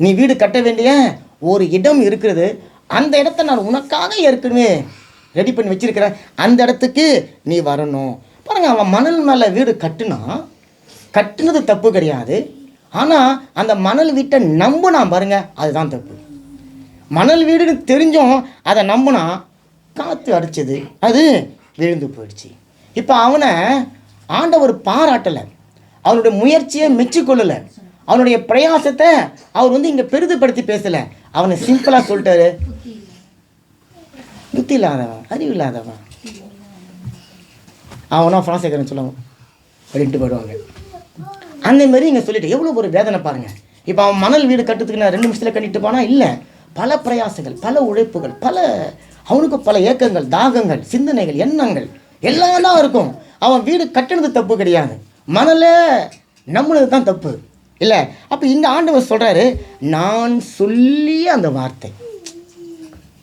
நீ வீடு கட்ட வேண்டிய ஒரு இடம் இருக்கிறது. அந்த இடத்த நான் உனக்காக ஏற்கனவே ரெடி பண்ணி வச்சுருக்கிறேன், அந்த இடத்துக்கு நீ வரணும். பாருங்கள், அவன் மணல் மேலே வீடு கட்டுனது தப்பு கிடையாது. ஆனால் அந்த மணல் வீட்டை நம்பினா பாருங்கள், அதுதான் தப்பு. மணல் வீடுன்னு தெரிஞ்சும் அதை நம்பினா காற்று அடிச்சது, அது விழுந்து போயிடுச்சு. இப்போ அவனை ஆண்டவர் பாராட்டலை, அவனுடைய முயற்சியை மெச்சிக்கொள்ளலை, அவனுடைய பிரயாசத்தை அவர் இங்கே பெரிதுபடுத்தி பேசலை. அவனை சிம்பிளாக சொல்லிட்டாரு, புத்தி இல்லாதவன், அறிவு இல்லாதவன், அவனா ஃப்ரான்ஸேக்கரன் சொல்லுவாங்க அப்படின்ட்டு போயிடுவாங்க. அந்த மாதிரி இங்கே சொல்லிட்டு எவ்வளோ ஒரு வேதனை பாருங்கள். இப்போ அவன் மணல் வீடு கட்டுறதுக்கு நான் 2 நிமிஷத்தில் கட்டிட்டு போனால் இல்லை, பல பிரயாசங்கள், பல உழைப்புகள், அவனுக்கு பல ஏக்கங்கள், தாகங்கள், சிந்தனைகள், எண்ணங்கள் எல்லாம் தான் இருக்கும். அவன் வீடு கட்டினது தப்பு கிடையாது, மணலை நம்பினது தான் தப்பு இல்லை. அப்போ இங்கே ஆண்டவர் சொல்கிறாரு, நான் சொல்லிய அந்த வார்த்தை.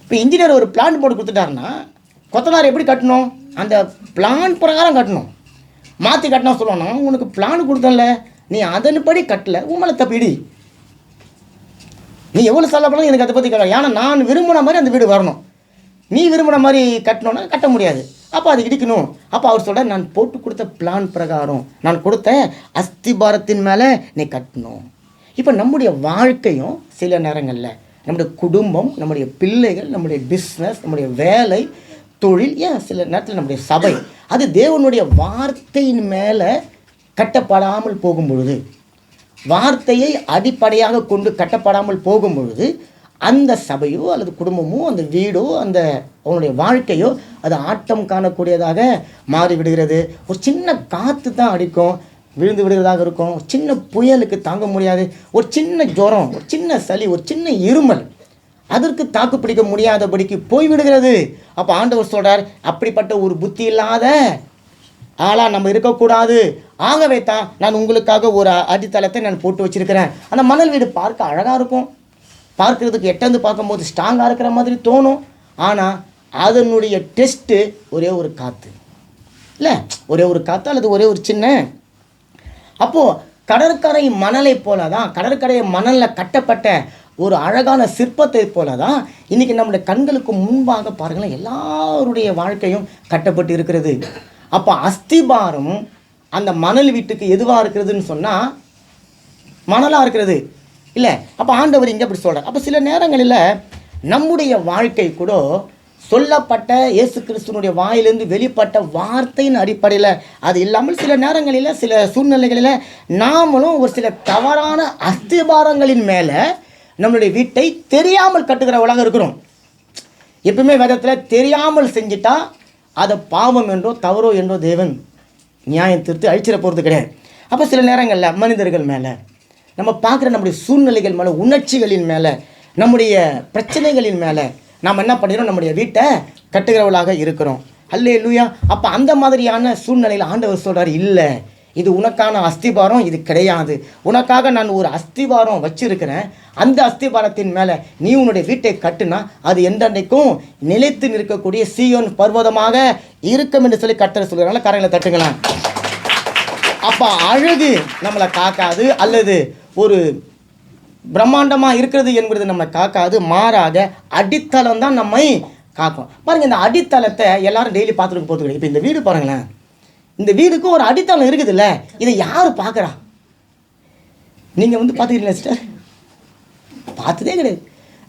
இப்போ இன்ஜினியர் ஒரு பிளான் போட்டு கொடுத்துட்டாருன்னா கொத்தனார் எப்படி கட்டணும், அந்த பிளான் பிரகாரம் கட்டணும். மாற்றி கட்டினா சொல்லணும்னா, உனக்கு பிளான் கொடுத்தல, நீ அதன்படி கட்டலை, உன் மேலே தப்பிடி, நீ எவ்வளோ செலவு பண்ணாலும் எனக்கு அதை பற்றி கட்டலாம். ஏன்னா நான் விரும்பின மாதிரி அந்த வீடு வரணும், நீ விரும்பின மாதிரி கட்டணும்னா கட்ட முடியாது, அப்போ அது இடிக்கணும். அப்போ அவர் சொல்கிறார், நான் போட்டு கொடுத்த பிளான் பிரகாரம், நான் கொடுத்த அஸ்திபாரத்தின் மேலே நீ கட்டணும். இப்போ நம்முடைய வாழ்க்கையும் சில நேரங்களில் நம்முடைய குடும்பம், நம்முடைய பிள்ளைகள், நம்முடைய பிஸ்னஸ், நம்முடைய வேலை, தொழில், ஏன் சில நேரத்தில் நம்முடைய சபை, அது தேவனுடைய வார்த்தையின் மேலே கட்டப்படாமல் போகும் பொழுது, வார்த்தையை அடிப்படையாக கொண்டு கட்டப்படாமல் போகும் பொழுது, அந்த சபையோ அல்லது குடும்பமோ அந்த வீடோ அந்த அவனுடைய வாழ்க்கையோ அது ஆட்டம் காணக்கூடியதாக மாறிவிடுகிறது. ஒரு சின்ன காற்று தான் அடிக்கும், விழுந்து விடுகிறதாக இருக்கும். சின்ன புயலுக்கு தாங்க முடியாது, ஒரு சின்ன ஜுரம், ஒரு சின்ன சளி, ஒரு சின்ன இருமல், அதற்கு தாக்கு பிடிக்க முடியாதபடிக்கு போய்விடுகிறது. அப்போ ஆண்டவர் சொல்கிறார், அப்படிப்பட்ட ஒரு புத்தி இல்லாத ஆளாக நம்ம இருக்கக்கூடாது. ஆகவே தான் நான் உங்களுக்காக ஒரு அடித்தளத்தை நான் போட்டு வச்சுருக்கிறேன். அந்த மணல் வீடு பார்க்க அழகாக இருக்கும், பார்க்குறதுக்கு எட்டந்து பார்க்கும்போது ஸ்ட்ராங்காக இருக்கிற மாதிரி தோணும். ஆனால் அதனுடைய டெஸ்ட்டு ஒரே ஒரு காற்று இல்லை, ஒரே ஒரு காற்று அல்லது ஒரே ஒரு சின்ன. அப்போது கடற்கரை மணலை போல தான், கடற்கரை மணலில் கட்டப்பட்ட ஒரு அழகான சிற்பத்தை போல தான் இன்றைக்கி நம்முடைய கண்களுக்கு முன்பாக பாருங்களேன் எல்லாருடைய வாழ்க்கையும் கட்டப்பட்டு இருக்கிறது. அப்போ அஸ்திபாரம் அந்த மணல் வீட்டுக்கு எதுவாக இருக்கிறதுன்னு சொன்னால் மணலாக இருக்கிறது இல்லை. அப்போ ஆண்டவர் இங்கே அப்படி சொல்கிறார். அப்போ சில நேரங்களில் நம்முடைய வாழ்க்கை கூட சொல்லப்பட்ட இயேசு கிறிஸ்துவனுடைய வாயிலிருந்து வெளிப்பட்ட வார்த்தையின் அடிப்படையில் அது இல்லாமல் சில நேரங்களில் சில சூழ்நிலைகளில் நாமளும் ஒரு சில தவறான அஸ்திபாரங்களின் மேலே நம்மளுடைய வீட்டை தெரியாமல் கட்டுகிறவளாக இருக்கிறோம். எப்பவுமே வேதத்தில் தெரியாமல் செஞ்சிட்டா அதை பாவம் என்றோ தவறோ என்றோ தேவன் நியாயம் தீர்த்து அழிச்சிட போகிறது கிடையாது. அப்போ சில நேரங்களில் மனிதர்கள் மேலே, நம்ம பார்க்குற நம்முடைய சூழ்நிலைகள் மேலே, உணர்ச்சிகளின் மேலே, நம்முடைய பிரச்சனைகளின் மேலே நாம் என்ன பண்ணிடுறோம், நம்முடைய வீட்டை கட்டுகிறவளாக இருக்கிறோம். அல்லேலூயா. அப்போ அந்த மாதிரியான சூழ்நிலையில் ஆண்டவர் சொல்கிறார், இல்லை, இது உனக்கான அஸ்திபாரம் இது கிடையாது, உனக்காக நான் ஒரு அஸ்திபாரம் வச்சிருக்கிறேன், அந்த அஸ்திபாரத்தின் மேலே நீ உன்னுடைய வீட்டை கட்டுனா அது என்றைக்கும் நிலைத்து நிற்கக்கூடிய சீயோன் பர்வதமாக இருக்கும் என்று சொல்லி கர்த்தர் சொல்கிறாங்க. கரையில் தட்டுங்களா. அப்போ அழகு நம்மளை காக்காது, அல்லது ஒரு பிரம்மாண்டமாக இருக்கிறது என்பது நம்மளை காக்காது, மாறாக அடித்தளம் தான் நம்மை காக்கும். பாருங்கள், இந்த அடித்தளத்தை எல்லாரும் டெய்லி பார்த்துட்டு போகிறது கிடையாது. இப்போ இந்த வீடு பாருங்களேன், இந்த வீடுக்கும் ஒரு அடித்தளம் இருக்குதுல்ல, இதை யார் பார்க்குறா? நீங்கள் பார்த்துக்கிறீங்களா சிஸ்டர்? பார்த்ததே கிடையாது.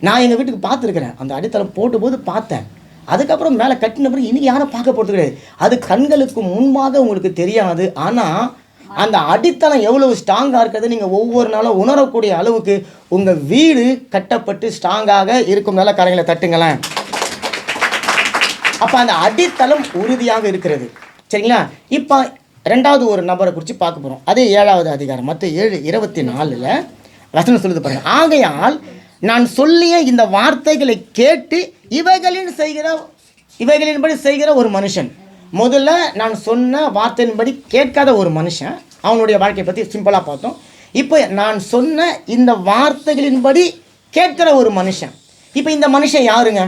நான் எங்கள் வீட்டுக்கு பார்த்துருக்குறேன், அந்த அடித்தளம் போட்டும்போது பார்த்தேன். அதுக்கப்புறம் மேலே கட்டின பிறகு இன்றைக்கி யாரும் பார்க்க போகிறது கிடையாது. அது கண்களுக்கு முன்பாக உங்களுக்கு தெரியாது. ஆனால் அந்த அடித்தளம் எவ்வளவு ஸ்ட்ராங்காக இருக்கிறது நீங்கள் ஒவ்வொரு நாளும் உணரக்கூடிய அளவுக்கு உங்கள் வீடு கட்டப்பட்டு ஸ்ட்ராங்காக இருக்கும். நல்ல கரைகளை தட்டுங்களேன். அப்போ அந்த அடித்தளம் உறுதியாக இருக்கிறது. சரிங்களா? இப்போ ரெண்டாவது ஒரு நபரை குறித்து பார்க்க போகிறோம். அதே 7வது அதிகாரம் மத்தேயு 7:24 வசனம் சொல்லுது பாருங்க. ஆகையால் நான் சொல்லிய இந்த வார்த்தைகளை கேட்டு இவைகளின்படி செய்கிற ஒரு மனுஷன். முதல்ல நான் சொன்ன வார்த்தையின்படி கேட்காத ஒரு மனுஷன், அவனுடைய வாழ்க்கையை பற்றி சிம்பிளாக பார்த்தோம். இப்போ நான் சொன்ன இந்த வார்த்தைகளின்படி கேட்கிற ஒரு மனுஷன். இப்போ இந்த மனுஷன் யாருங்க?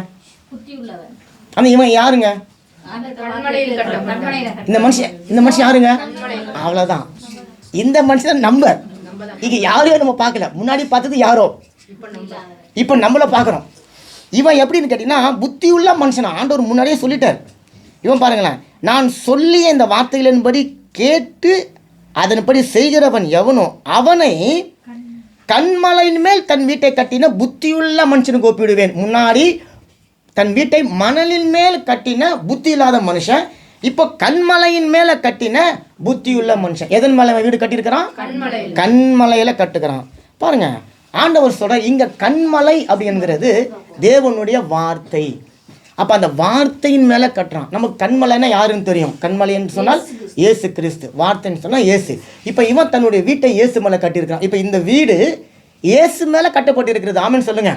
இவன் யாருங்க? இந்த மனுஷன் யாருங்க? அவ்வளோதான். இந்த மனுஷன் நம்பர். இங்கே யாரையும் நம்ம பார்க்கல. முன்னாடி பார்த்தது யாரோ, இப்போ நம்மள பார்க்குறோம். இவன் எப்படின்னு கேட்டிங்கன்னா புத்தியுள்ள மனுஷனா. ஆண்டவர் முன்னாடியே சொல்லிட்டார். இவன் பாருங்களேன், நான் சொல்லிய இந்த வார்த்தைகளின்படி கேட்டு அதன்படி செய்கிறவன் எவனோ அவனை கண்மலையின் மேல் தன் வீட்டை கட்டின புத்தியுள்ள மனுஷனுக்கு ஒப்பிடுவேன். முன்னாடி தன் வீட்டை மணலின் மேல் கட்டின புத்தி இல்லாத மனுஷன், இப்போ கண்மலையின் மேலே கட்டின புத்தியுள்ள மனுஷன். எதன் மேலே வீடு கட்டியிருக்கிறான்? கண்மலையில் கட்டுக்கிறான். பாருங்க, ஆண்டவர் சொல்ற இங்க கண்மலை அப்படிங்கிறது தேவனுடைய வார்த்தை. அப்போ அந்த வார்த்தையின் மேலே கட்டுறான். நமக்கு கண்மலைன்னா யாருன்னு தெரியும். கண்மலை என்று சொன்னால் இயேசு கிறிஸ்து, வார்த்தைன்னு சொன்னால் இயேசு. இப்போ இவன் தன்னுடைய வீட்டை இயேசு மேலே கட்டியிருக்கான். இப்போ இந்த வீடு இயேசு மேலே கட்டப்பட்டு இருக்கிறது. ஆமென் சொல்லுங்க.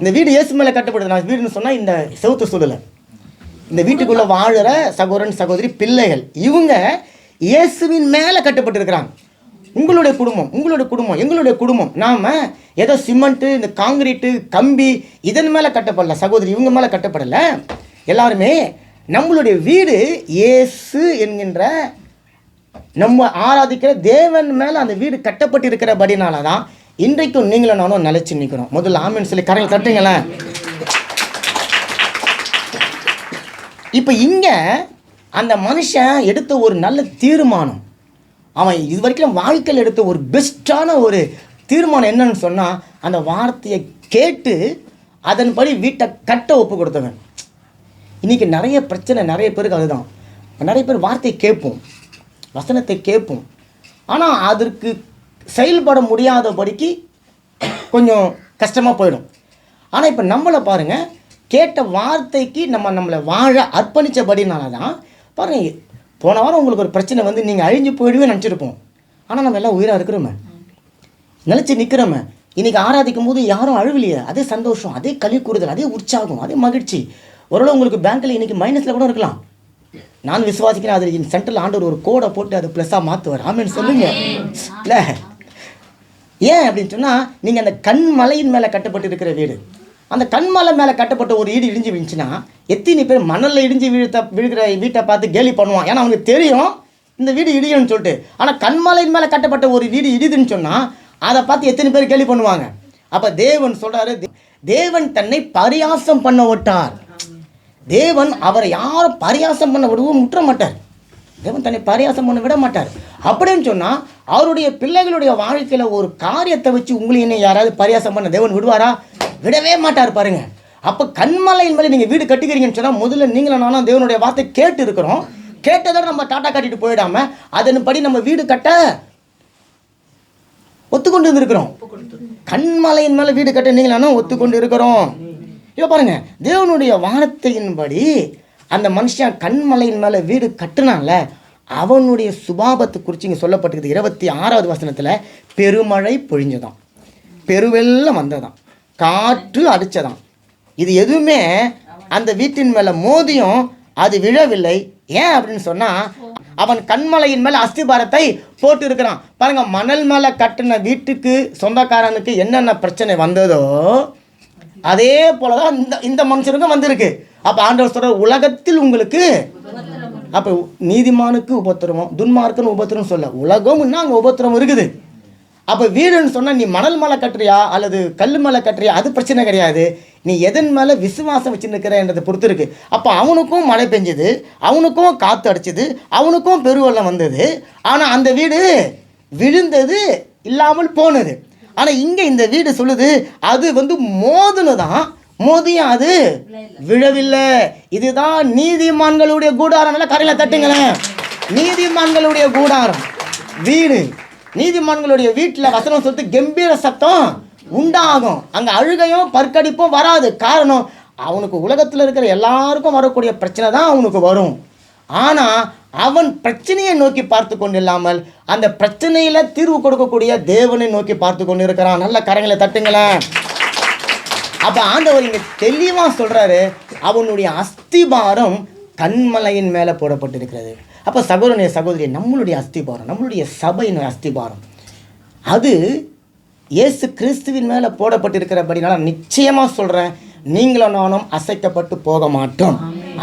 இந்த வீடு இயேசு மேலே கட்டப்படுது. நான் வீடுன்னு சொன்னால் இந்த செவுத்து சொல்லலை. இந்த வீட்டுக்குள்ளே வாழுற சகோதரன் சகோதரி பிள்ளைகள் இவங்க இயேசுவின் மேலே கட்டப்பட்டு இருக்கிறாங்க. உங்களுடைய குடும்பம் எங்களுடைய குடும்பம். நாம் ஏதோ சிமெண்ட்டு, இந்த காங்கிரீட்டு, கம்பி இதன் மேலே கட்டப்படல சகோதரி, இவங்க மேலே கட்டப்படலை. எல்லாருமே நம்மளுடைய வீடு இயேசு என்கின்ற நம்ம ஆராதிக்கிற தேவன் மேலே அந்த வீடு கட்டப்பட்டு இருக்கிறபடினால தான் இன்றைக்கும் நீங்களும் நானும் நிலைச்சு நிற்கிறோம். முதல்ல ஆமென் சொல்லி கரையில் தட்டுங்களேன். இப்போ இங்கே அந்த மனுஷன் எடுத்த ஒரு நல்ல தீர்மானம், அவன் இது வரைக்கும் வாழ்க்கையில் எடுத்த ஒரு பெஸ்ட்டான ஒரு தீர்மானம் என்னன்னு சொன்னால், அந்த வார்த்தையை கேட்டு அதன்படி வீட்டை கட்ட ஒப்பு கொடுத்தவன். இன்றைக்கி நிறைய பிரச்சனை நிறைய பேருக்கு அதுதான். நிறைய பேர் வார்த்தையை கேட்போம், வசனத்தை கேட்போம், ஆனால் அதற்கு செயல்பட முடியாதபடிக்கு கொஞ்சம் கஷ்டமாக போயிடும். ஆனால் இப்போ நம்மளை பாருங்கள், கேட்ட வார்த்தைக்கு நம்மளை வாழ அர்ப்பணித்தபடினால தான் பாருங்கள். போன வாரம் உங்களுக்கு ஒரு பிரச்சனை வந்து நீங்கள் அழிஞ்சு போயிடுவே நினச்சிருப்போம். ஆனால் நம்ம எல்லாம் உயிராக இருக்கிறோமே, நினச்சி நிற்கிறோமே. இன்றைக்கி ஆராதிக்கும் போது யாரும் அழுவலையே, அதே சந்தோஷம், அதே களி கூறுதல், அதே உற்சாகம், அதே மகிழ்ச்சி. ஒருவேளை உங்களுக்கு பேங்க்கில் இன்றைக்கி மைனஸில் கூட இருக்கலாம். நான் விசுவாசிக்கிறேன், அதில் சென்ட்ரல் ஆண்டவர் ஒரு கோடை போட்டு அதை ப்ளஸ்ஸாக மாற்றுவார். ஆமென் சொல்லுங்க. இல்லை ஏன் அப்படின்னு சொன்னால், நீங்கள் அந்த கண்மலையின் மேலே கட்டப்பட்டு இருக்கிற வீடு, அந்த கண்மலை மேலே கட்டப்பட்ட ஒரு வீடு இடிஞ்சு விழுந்துச்சுன்னா எத்தனை பேர் மணலில் இடிஞ்சு விழுகிற வீட்டை பார்த்து கேலி பண்ணுவான். ஏன்னா அவனுக்கு தெரியும் இந்த வீடு இடியும்னு சொல்லிட்டு. ஆனால் கண்மலையின் மேலே கட்டப்பட்ட ஒரு வீடு இடிதுன்னு சொன்னால் அதை பார்த்து எத்தனை பேர் கேலி பண்ணுவாங்க. அப்போ தேவன் சொல்கிறாரு, தேவன் தன்னை பரியாசம் பண்ண விட்டார். தேவன் அவரை யாரும் பரியாசம் பண்ண விடவும் முற்ற மாட்டார். தேவன் தன்னை பரியாசம் பண்ண விட மாட்டார். அப்படின்னு சொன்னால் அவருடைய பிள்ளைகளுடைய வாழ்க்கையில் ஒரு காரியத்தை வச்சு உங்களை என்ன யாராவது பரியாசம் பண்ண தேவன் விடுவாரா? விடவே மாட்டார். பாருங்க, அப்போ கண்மலையின் மேலே நீங்கள் வீடு கட்டிக்கிறீங்கன்னு சொன்னால் முதல்ல நீங்களும் நானும் தேவனுடைய வார்த்தை கேட்டு இருக்கிறோம். கேட்டதோட நம்ம டாட்டா காட்டிட்டு போயிடாம அதன்படி நம்ம வீடு கட்ட ஒத்துக்கொண்டு இருந்திருக்கிறோம். கண்மலையின் மேலே வீடு கட்ட நீங்களும் ஒத்துக்கொண்டு இருக்கிறோம். இப்போ பாருங்க, தேவனுடைய வார்த்தையின்படி அந்த மனுஷன் கண்மலையின் மேலே வீடு கட்டுனால அவனுடைய சுபாவத்தை குறித்து இங்கே சொல்லப்பட்டிருக்குது. 26வது வசனத்தில் பெருமழை பொழிஞ்சதான், பெருவெல்லம் வந்ததான், காற்று அடித்ததான். இது எதுவுமே அந்த வீட்டின் மேலே மோதியும் அது விழவில்லை. ஏன் அப்படின்னு சொன்னால் அவன் கண்மலையின் மேலே அஸ்திபாரத்தை போட்டு இருக்கிறான். பாருங்கள், மணல் மேலே கட்டின வீட்டுக்கு சொந்தக்காரனுக்கு என்னென்ன பிரச்சனை வந்ததோ அதே போல தான் இந்த மனுஷனுக்கும் வந்திருக்கு. அப்போ ஆண்டவர் சொல்கிற உலகத்தில் உங்களுக்கு, அப்போ நீதிமானுக்கு உபத்திரவம், துன்மார்க்குன்னு உபத்திரம் சொல்ல, உலகம்னா அங்கே உபத்திரம் இருக்குது. அப்போ வீடுன்னு சொன்னால் நீ மணல் மேலே கட்டுறியா அல்லது கல் மேலே கட்டுறியா அது பிரச்சனை கிடையாது. நீ எதன் மேலே விசுவாசம் வச்சுருக்கிறன்றதை பொறுத்து இருக்குது. அப்போ அவனுக்கும் மழை பெஞ்சுது, அவனுக்கும் காற்று அடிச்சுது, அவனுக்கும் பெருவெள்ளம் வந்தது. ஆனால் அந்த வீடு விழுந்தது, இல்லாமல் போனது. ஆனால் இங்கே இந்த வீடு சொல்லுது அது வந்து மோதுனதான், மோதியும் அது விழவில்லை. இதுதான் நீதிமான்களுடைய கூடாரம். நல்லா கரையில் தட்டுங்களேன். நீதிமான்களுடைய கூடாரம். வீடு. நீதிமான்களுடைய வீட்டில் வசனம் சொல்லிட்டு கம்பீர சத்தம் உண்டாகும். அங்கே அழுகையும் பற்கடிப்பும் வராது. காரணம், அவனுக்கு உலகத்தில் இருக்கிற எல்லாருக்கும் வரக்கூடிய பிரச்சனை தான் அவனுக்கு வரும். ஆனால் அவன் பிரச்சனையை நோக்கி பார்த்து கொண்டு இல்லாமல் அந்த பிரச்சனையில் தீர்வு கொடுக்கக்கூடிய தேவனை நோக்கி பார்த்து கொண்டு இருக்கிறான். நல்ல கரங்களை தட்டுங்களேன். அப்போ ஆண்டவர் இங்கே தெளிவாக சொல்கிறாரு, அவனுடைய அஸ்திபாரம் கன்மலையின் மேலே போடப்பட்டிருக்கிறது. அப்போ சகோதரனே சகோதரி, நம்மளுடைய அஸ்திபாரம், நம்மளுடைய சபையின் அஸ்திபாரம் அது இயேசு கிறிஸ்துவின் மேலே போடப்பட்டிருக்கிறபடினால நிச்சயமாக சொல்கிறேன், நீங்களும் நானும் அசைக்கப்பட்டு போக மாட்டோம்.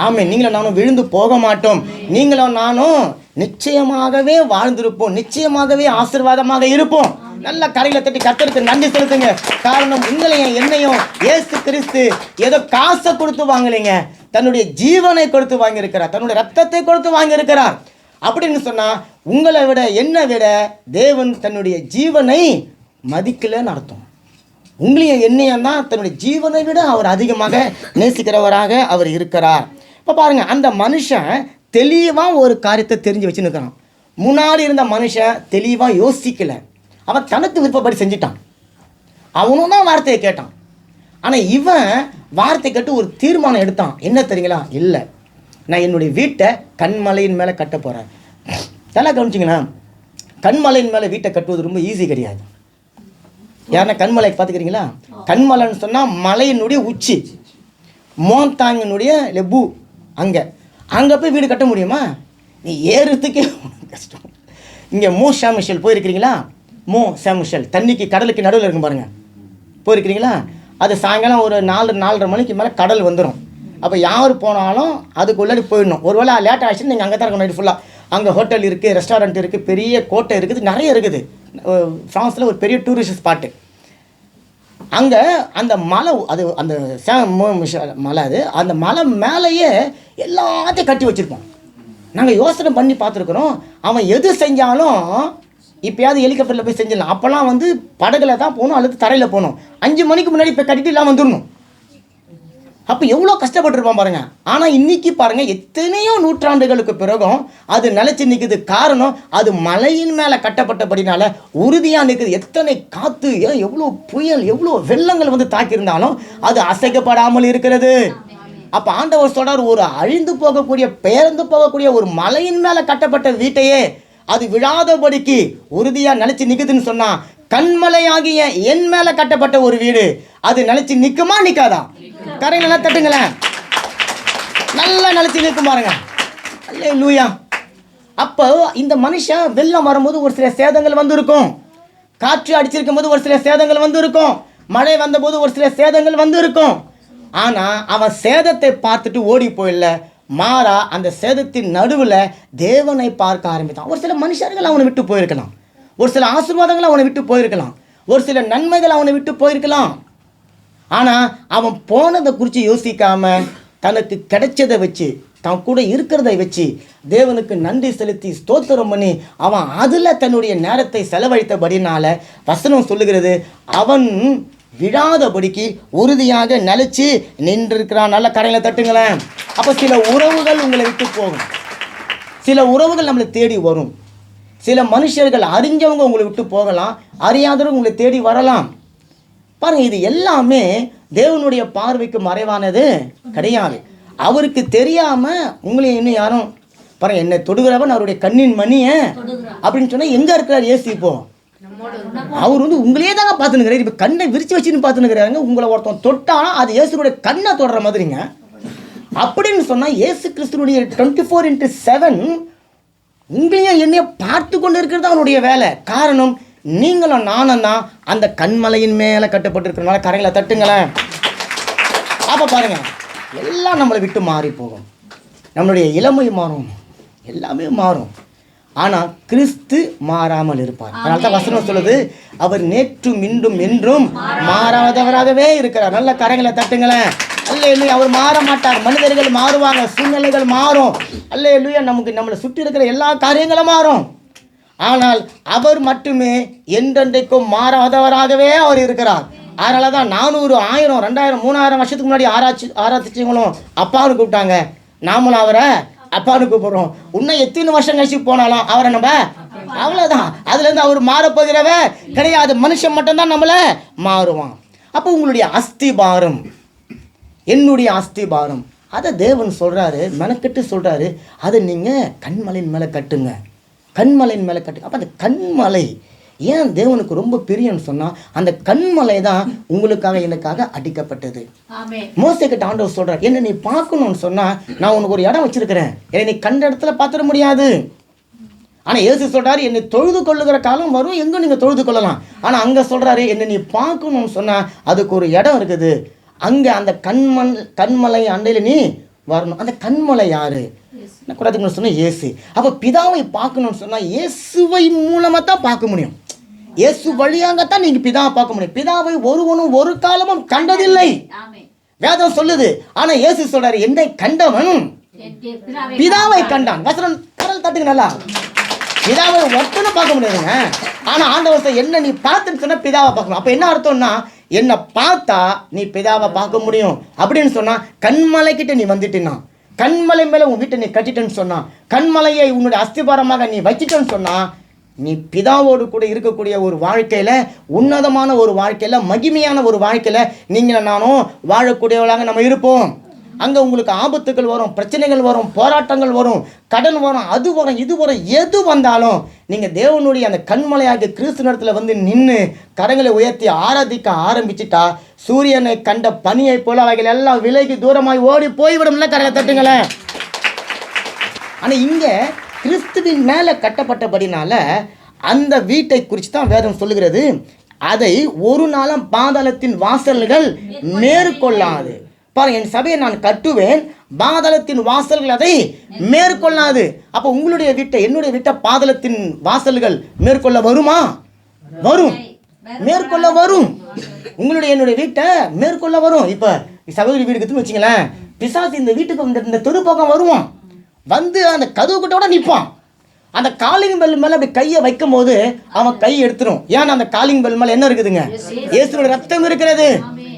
ஆமாம், நீங்களும் நானும் விழுந்து போக மாட்டோம். நீங்களும் நானும் நிச்சயமாகவே வாழ்ந்திருப்போம், நிச்சயமாகவே ஆசீர்வாதமாக இருப்போம். நல்ல கரையில் தட்டி கர்த்தருக்கு நன்றி செலுத்துங்க. காரணம், உங்களையும் என்னையும் இயேசு கிறிஸ்து ஏதோ காசை கொடுத்து வாங்கலைங்க, தன்னுடைய ஜீவனை கொடுத்து வாங்கியிருக்கிறார், தன்னுடைய ரத்தத்தை கொடுத்து வாங்கியிருக்கிறார். அப்படின்னு சொன்னால் உங்களை விட என்னை விட தேவன் தன்னுடைய ஜீவனை மதிக்கலன்னு அர்த்தம். உங்களையும் என்னையும் தான் தன்னுடைய ஜீவனை விட அவர் அதிகமாக நேசிக்கிறவராக அவர் இருக்கிறார். இப்போ பாருங்கள், அந்த மனுஷன் தெளிவாக ஒரு காரியத்தை தெரிஞ்சு வச்சுன்னுக்கிறான். முன்னாடி இருந்த மனுஷன் தெளிவாக யோசிக்கலை, அவன் தனக்கு விருப்பப்படி செஞ்சிட்டான். அவனும் தான் வார்த்தையை கேட்டான். ஆனால் இவன் வார்த்தை கேட்டு ஒரு தீர்மானம் எடுத்தான். என்ன தெரியுங்களா? இல்லை, நான் என்னுடைய வீட்டை கண்மலையின் மேலே கட்ட போகிறேன். நல்லா கவனிச்சிங்களா? கண்மலையின் மேலே வீட்டை கட்டுவது ரொம்ப ஈஸி கிடையாது. யாருன்னா கண்மலை பார்த்துக்கிறீங்களா? கண்மலைன்னு சொன்னால் மலையினுடைய உச்சி, மோந்தாங்கினுடைய லெபு, அங்கே போய் வீடு கட்ட முடியுமா? நீ ஏறுறதுக்கே கஷ்டம். இங்கே மோ சாமிஷல் போயிருக்கிறீங்களா? மோ சாமிஷல் தண்ணிக்கு கடலுக்கு நடுவில் இருக்கும் பாருங்கள், போயிருக்கிறீங்களா? அது சாயங்காலம் ஒரு 4-4:30 மணிக்கு மேலே கடல் வந்துடும். அப்போ யார் போனாலும் அதுக்குள்ளாடி போயிடணும். ஒரு வேளை லேட் ஆகிடுச்சுன்னு நீங்கள் அங்கே தான் இருக்கணும் நைட்டு ஃபுல்லாக. அங்கே ஹோட்டல் இருக்குது, ரெஸ்டாரண்ட் இருக்குது, பெரிய கோட்டை இருக்குது, நிறைய இருக்குது. ஃப்ரான்ஸில் ஒரு பெரிய டூரிஸ்ட் ஸ்பாட்டு. அங்கே அந்த மலை, அது அந்த மலை, அது அந்த மலை மேலேயே எல்லாத்தையும் கட்டி வச்சுருப்போம். நாங்கள் யோசனை பண்ணி பார்த்துருக்குறோம், அவன் எது செஞ்சாலும் இப்போயாவது ஹெலிகாப்டரில் போய் செஞ்சிடலாம். அப்போல்லாம் வந்து படகுல தான் போகணும் அல்லது தரையில் போகணும். 5 மணிக்கு முன்னாடி இப்போ கட்டிட்டு இல்லாமல் வந்துடணும். அப்போ எவ்வளோ கஷ்டப்பட்டுருப்பான் பாருங்கள். ஆனால் இன்றைக்கி பாருங்கள், எத்தனையோ நூற்றாண்டுகளுக்கு பிறகும் அது நிலச்சி நிற்குது. காரணம், அது மலையின் மேலே கட்டப்பட்டபடினால உறுதியாக நிற்குது. எத்தனை காற்று, எவ்வளோ புயல், எவ்வளோ வெள்ளங்கள் வந்து தாக்கியிருந்தாலும் அது அசைக்கப்படாமல் இருக்கிறது. அப்போ ஆண்டவர் சொல்றார், ஒரு அழிந்து போகக்கூடிய, பெயர்ந்து போகக்கூடிய ஒரு மலையின் மேலே கட்டப்பட்ட வீட்டையே அது விழாதபடிக்கு உறுதியாக நிலச்சி நிற்குதுன்னு சொன்னால், கண்மலையாகிய என் மேலே கட்டப்பட்ட ஒரு வீடு அது நிலச்சி நிற்குமா நிற்காதா? கரை நல்லா தட்டுங்களேன். நல்லா நிலச்சி நிற்கும் பாருங்க. அல்லேலூயா. அப்போ இந்த மனுஷன் வெள்ளம் வரும்போது ஒரு சில சேதங்கள் வந்து இருக்கும், காற்று அடிச்சிருக்கும் போது ஒரு சில சேதங்கள் வந்து இருக்கும், மழை வந்தபோது ஒரு சில சேதங்கள் வந்து இருக்கும். ஆனால் அவன் சேதத்தை பார்த்துட்டு ஓடி போயிடல, மாறா அந்த சேதத்தின் நடுவில் தேவனை பார்க்க ஆரம்பித்தான். ஒரு சில மனுஷர்கள் அவனை விட்டு போயிருக்கலாம், ஒரு சில ஆசீர்வாதங்கள் அவனை விட்டு போயிருக்கலாம், ஒரு சில நன்மைகள் அவனை விட்டு போயிருக்கலாம். ஆனால் அவன் போனதை குறித்து யோசிக்காமல் தனக்கு கிடைச்சதை வச்சு, தான் கூட இருக்கிறதை வச்சு தேவனுக்கு நன்றி செலுத்தி ஸ்தோத்திரம் பண்ணி அவன் அதில் தன்னுடைய நேரத்தை செலவழித்தபடினால வசனம் சொல்லுகிறது, அவன் விழாதபடிக்கு உறுதியாக நிலைச்சு நின்றிருக்கிறான். நல்ல கரையில் தட்டுங்களேன். அப்போ சில உறவுகள் உங்களை விட்டு போகும், சில உறவுகள் நம்மளை தேடி வரும், சில மனுஷர்கள் அறிஞ்சவங்க உங்களை விட்டு போகலாம், அறியாதவங்க உங்களை தேடி வரலாம். பாருங்கள், இது எல்லாமே தேவனுடைய பார்வைக்கு மறைவானது கிடையாது. அவருக்கு தெரியாமல் உங்களை இன்னும் யாரும் பாருங்கள், என்னை தொடுகிறவன் அவருடைய கண்ணின் மணியை அப்படின்னு சொன்னால் எங்கே இருக்கிறார் இயேசு? இப்போ அவர் வந்து உங்களையே தாங்க பார்த்துனுக்கிறார். இப்போ கண்ணை விரிச்சு வச்சுன்னு பார்த்துனுக்கிறாங்க. உங்களை ஒருத்தன் தொட்டாலும் அது இயேசுடைய கண்ணை தொடுற மாதிரிங்க. அப்படின்னு சொன்னால் இயேசு கிறிஸ்துனுடைய 24/7 உங்களையும் என்னைய பார்த்து கொண்டு இருக்கிறது அவனுடைய வேலை. காரணம், நீங்களும் நானும் தான் அந்த கண்மலையின் மேலே கட்டப்பட்டிருக்கிறனால கரைகளை தட்டுங்களேன். அப்போ பாருங்கள், எல்லாம் நம்மளை விட்டு மாறி போகும், நம்மளுடைய இளமை மாறும், எல்லாமே மாறும். ஆனால் கிறிஸ்து மாறாமல் இருப்பார். அதனால தான் வசனம் சொல்லுது, அவர் நேற்றும் இன்றும் என்றும் மாறாதவராகவே இருக்கிறார். நல்ல கரைகளை தட்டுங்களேன். அல்லேலூயா. அவர் மாற மாட்டார். மனிதர்கள் மாறுவாங்க, சூழ்நிலைகள் மாறும். அல்லேலூயா. நம்மளை சுற்றி இருக்கிற எல்லா காரியங்களும் மாறும். ஆனால் அவர் மட்டுமே என்றென்றைக்கும் மாறாதவராகவே அவர் இருக்கிறார். அதனால தான் 400, 1000, 2000, 3000 வருஷத்துக்கு முன்னாடி ஆராய்ச்சிங்களும் அப்பான்னு கூப்பிட்டாங்க. நாமளும் அவரை அப்பான்னு கூப்பிட்றோம். இன்னும் எத்தனை வருஷம் கழிச்சு போனாலும் அவரை நம்ம அவ்வளோதான். அதுலேருந்து அவர் மாறப்போகிறவ கிடையாது. மனுஷன் மட்டும்தான் நம்மளை மாறுவான். அப்போ உங்களுடைய அஸ்திபாரம், என்னுடைய அஸ்திபாரம், அதை தேவன் சொல்கிறாரு, மெனக்கட்டு சொல்கிறாரு, அதை நீங்கள் கண்மலையின் மேலே கட்டுங்க, கண்மலையின் மேலே கட்டுங்க. அப்போ அந்த கண்மலை ஏன் தேவனுக்கு ரொம்ப பிரியன்னு சொன்னால், அந்த கண்மலை தான் உங்களுக்காக எனக்காக அடிக்கப்பட்டது. மோசேக்கிட்ட ஆண்டவர் சொல்கிறார், என்ன நீ பார்க்கணும்னு சொன்னால் நான் உனக்கு ஒரு இடம் வச்சிருக்கிறேன், என்னை நீ கண்ட இடத்துல பார்த்துட முடியாது. ஆனால் இயேசு சொல்கிறாரு, என்னை தொழுது கொள்ளுகிற காலம் வரும், எங்கே நீங்கள் தொழுது கொள்ளலாம். ஆனால் அங்கே சொல்கிறாரு, என்னை நீ பார்க்கணும்னு சொன்னால் அதுக்கு ஒரு இடம் இருக்குது, அங்கே அந்த கண்மலை அண்டையில் நீ வரணும். அந்த கண்மலை யாரு? கூட சொன்ன இயேசு. அப்போ பிதாவை பார்க்கணும்னு சொன்னால் இயேசுவை மூலமாக தான் பார்க்க முடியும். இயேசு வழியாகத்தான் நீங்க பிதாவை பார்க்க முடியும். பிதாவை ஒருவனும் ஒரு காலமும் கண்டதில்லை வேதம் சொல்லுது. ஆனா இயேசு சொல்றாரு, என்னை கண்டவன் பிதாவை கண்டான். வசனம் கரல் தட்டுங்க நல்லா. பிதாவை ஒருத்தனை பார்க்க முடியாதுங்க. ஆனா ஆண்டவர் என்ன நீ பார்த்துன்னு சொன்னா பிதாவை பார்க்கணும். அப்ப என்ன அர்த்தம்னா, என்னை பார்த்தா நீ பிதாவை பார்க்க முடியும் அப்படின்னு சொன்னா, கண்மலை கிட்ட நீ வந்துட்டினா, கண்மலை மேல உன் வீட்டை நீ கட்டிட்டேன்னு சொன்னா, கண்மலையை உன்னுடைய அஸ்திபாரமாக நீ வச்சிட்டேன்னு சொன்னா, நீ பிதாவோடு கூட இருக்கக்கூடிய ஒரு வாழ்க்கையில், உன்னதமான ஒரு வாழ்க்கையில், மகிமையான ஒரு வாழ்க்கையில் நீங்கள் நானும் வாழக்கூடியவர்களாக நம்ம இருப்போம். அங்கே உங்களுக்கு ஆபத்துகள் வரும், பிரச்சனைகள் வரும், போராட்டங்கள் வரும், கடன் வரும், அது வரும், இது வரும், எது வந்தாலும் நீங்கள் தேவனுடைய அந்த கண்மலையாகிய கிறிஸ்து இடத்துல வந்து நின்று கரங்களை உயர்த்தி ஆராதிக்க ஆரம்பிச்சுட்டா, சூரியனை கண்ட பனியை போல அவைகள் எல்லாம் விலகி தூரமாய் ஓடி போய்விடும்ல. கரங்களை தட்டுங்களேன். ஆனால் இங்கே கிறிஸ்துவின் மேலே கட்டப்பட்டபடினால அந்த வீட்டை குறித்து தான் வேதம் சொல்லுகிறது, அதை ஒரு நாளும் பாதாளத்தின் வாசல்கள் மேற்கொள்ளாது. பாருங்க, என் சபையை நான் கட்டுவேன், பாதாளத்தின் வாசல்கள் அதை மேற்கொள்ளாது. அப்போ உங்களுடைய வீட்டை, என்னுடைய வீட்டை பாதாளத்தின் வாசல்கள் மேற்கொள்ள வருமா? வரும், மேற்கொள்ள வரும். உங்களுடைய என்னுடைய வீட்டை மேற்கொள்ள வரும். இப்போ சகோதரி வீடு கத்துன்னு வச்சுங்களேன், பிசாசு இந்த வீட்டுக்கு இந்த தெரு பக்கம் வருவான், வந்து அந்த கதவு கிட்ட கூட நிற்பான். அந்த காலிங் பெல் மேலே அப்படி கையை வைக்கும் போது அவன் கை எடுத்துரும். ஏன்னா அந்த காலிங் பெல் மேலே என்ன இருக்குதுங்க? இயேசுவோட ரத்தம் இருக்கிறது.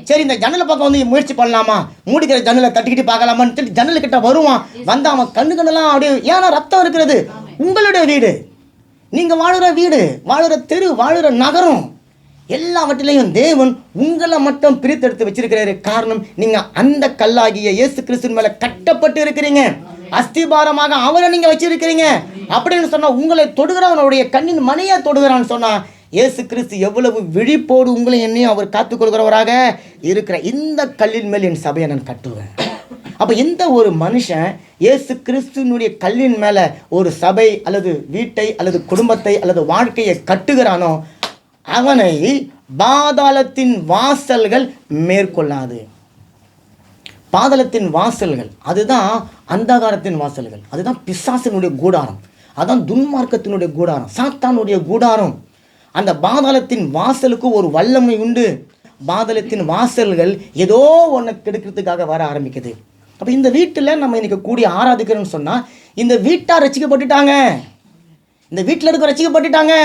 சரி, இந்த ஜன்னலை பக்கம் வந்து முயற்சி பண்ணலாமா, மூடிக்கிற ஜன்னலை தட்டிக்கிட்டு பார்க்கலாமான்னு சொல்லி ஜன்னலுக்கிட்ட வருவான். வந்து அவன் கண்ணுக்கெல்லாம் அப்படியே, ஏன்னா ரத்தம் இருக்கிறது. உங்களுடைய வீடு, நீங்கள் வாழுற வீடு, வாழுற தெரு, வாழுற நகரம், எல்லாவற்றிலையும் தேவன் உங்களை மட்டும் பிரித்தெடுத்து வச்சிருக்கிறாரு. காரணம், நீங்கள் அந்த கல்லாகிய இயேசு கிறிஸ்து மேலே கட்டப்பட்டு இருக்கிறீங்க, அஸ்திபாரமாக அவரை நீங்க வச்சிருக்கிறீங்க. அப்படின்னு சொன்னா, உங்களை தொடுகிறவனுடைய கண்ணின் மணியை தொடுகிறான்னு சொன்னா, இயேசு கிறிஸ்து எவ்வளவு விழிப்போடு உங்களை என்னையும் அவர் காத்துக்கொள்கிறவராக இருக்கிற இந்த கல்லின் மேல் என் சபையை நான் கட்டுவேன். அப்போ எந்த ஒரு மனுஷன் இயேசு கிறிஸ்துனுடைய கல்லின் மேலே ஒரு சபை அல்லது வீட்டை அல்லது குடும்பத்தை அல்லது வாழ்க்கையை கட்டுகிறானோ, அவனை பாதாளத்தின் வாசல்கள் மேற்கொள்ளாது. பாதாளத்தின் வாசல்கள் அதுதான் அந்தகாரத்தின் வாசல்கள், அதுதான் பிசாசினுடைய கூடாரம், அதான் துன்மார்க்கத்தினுடைய கூடாரம், சாத்தானுடைய கூடாரம். அந்த பாதாளத்தின் வாசலுக்கு ஒரு வல்லமை உண்டு. பாதாளத்தின் வாசல்கள் ஏதோ ஒன்று கெடுக்கிறதுக்காக வர ஆரம்பிக்குது. அப்போ இந்த வீட்டில் நம்ம இன்னைக்கு கூடி ஆராதிக்கிறோம்னு சொன்னால், இந்த வீட்டார் ரசிக்கப்பட்டுட்டாங்க, இந்த வீட்டில் இருக்க ரசிக்கப்பட்டுட்டாங்க.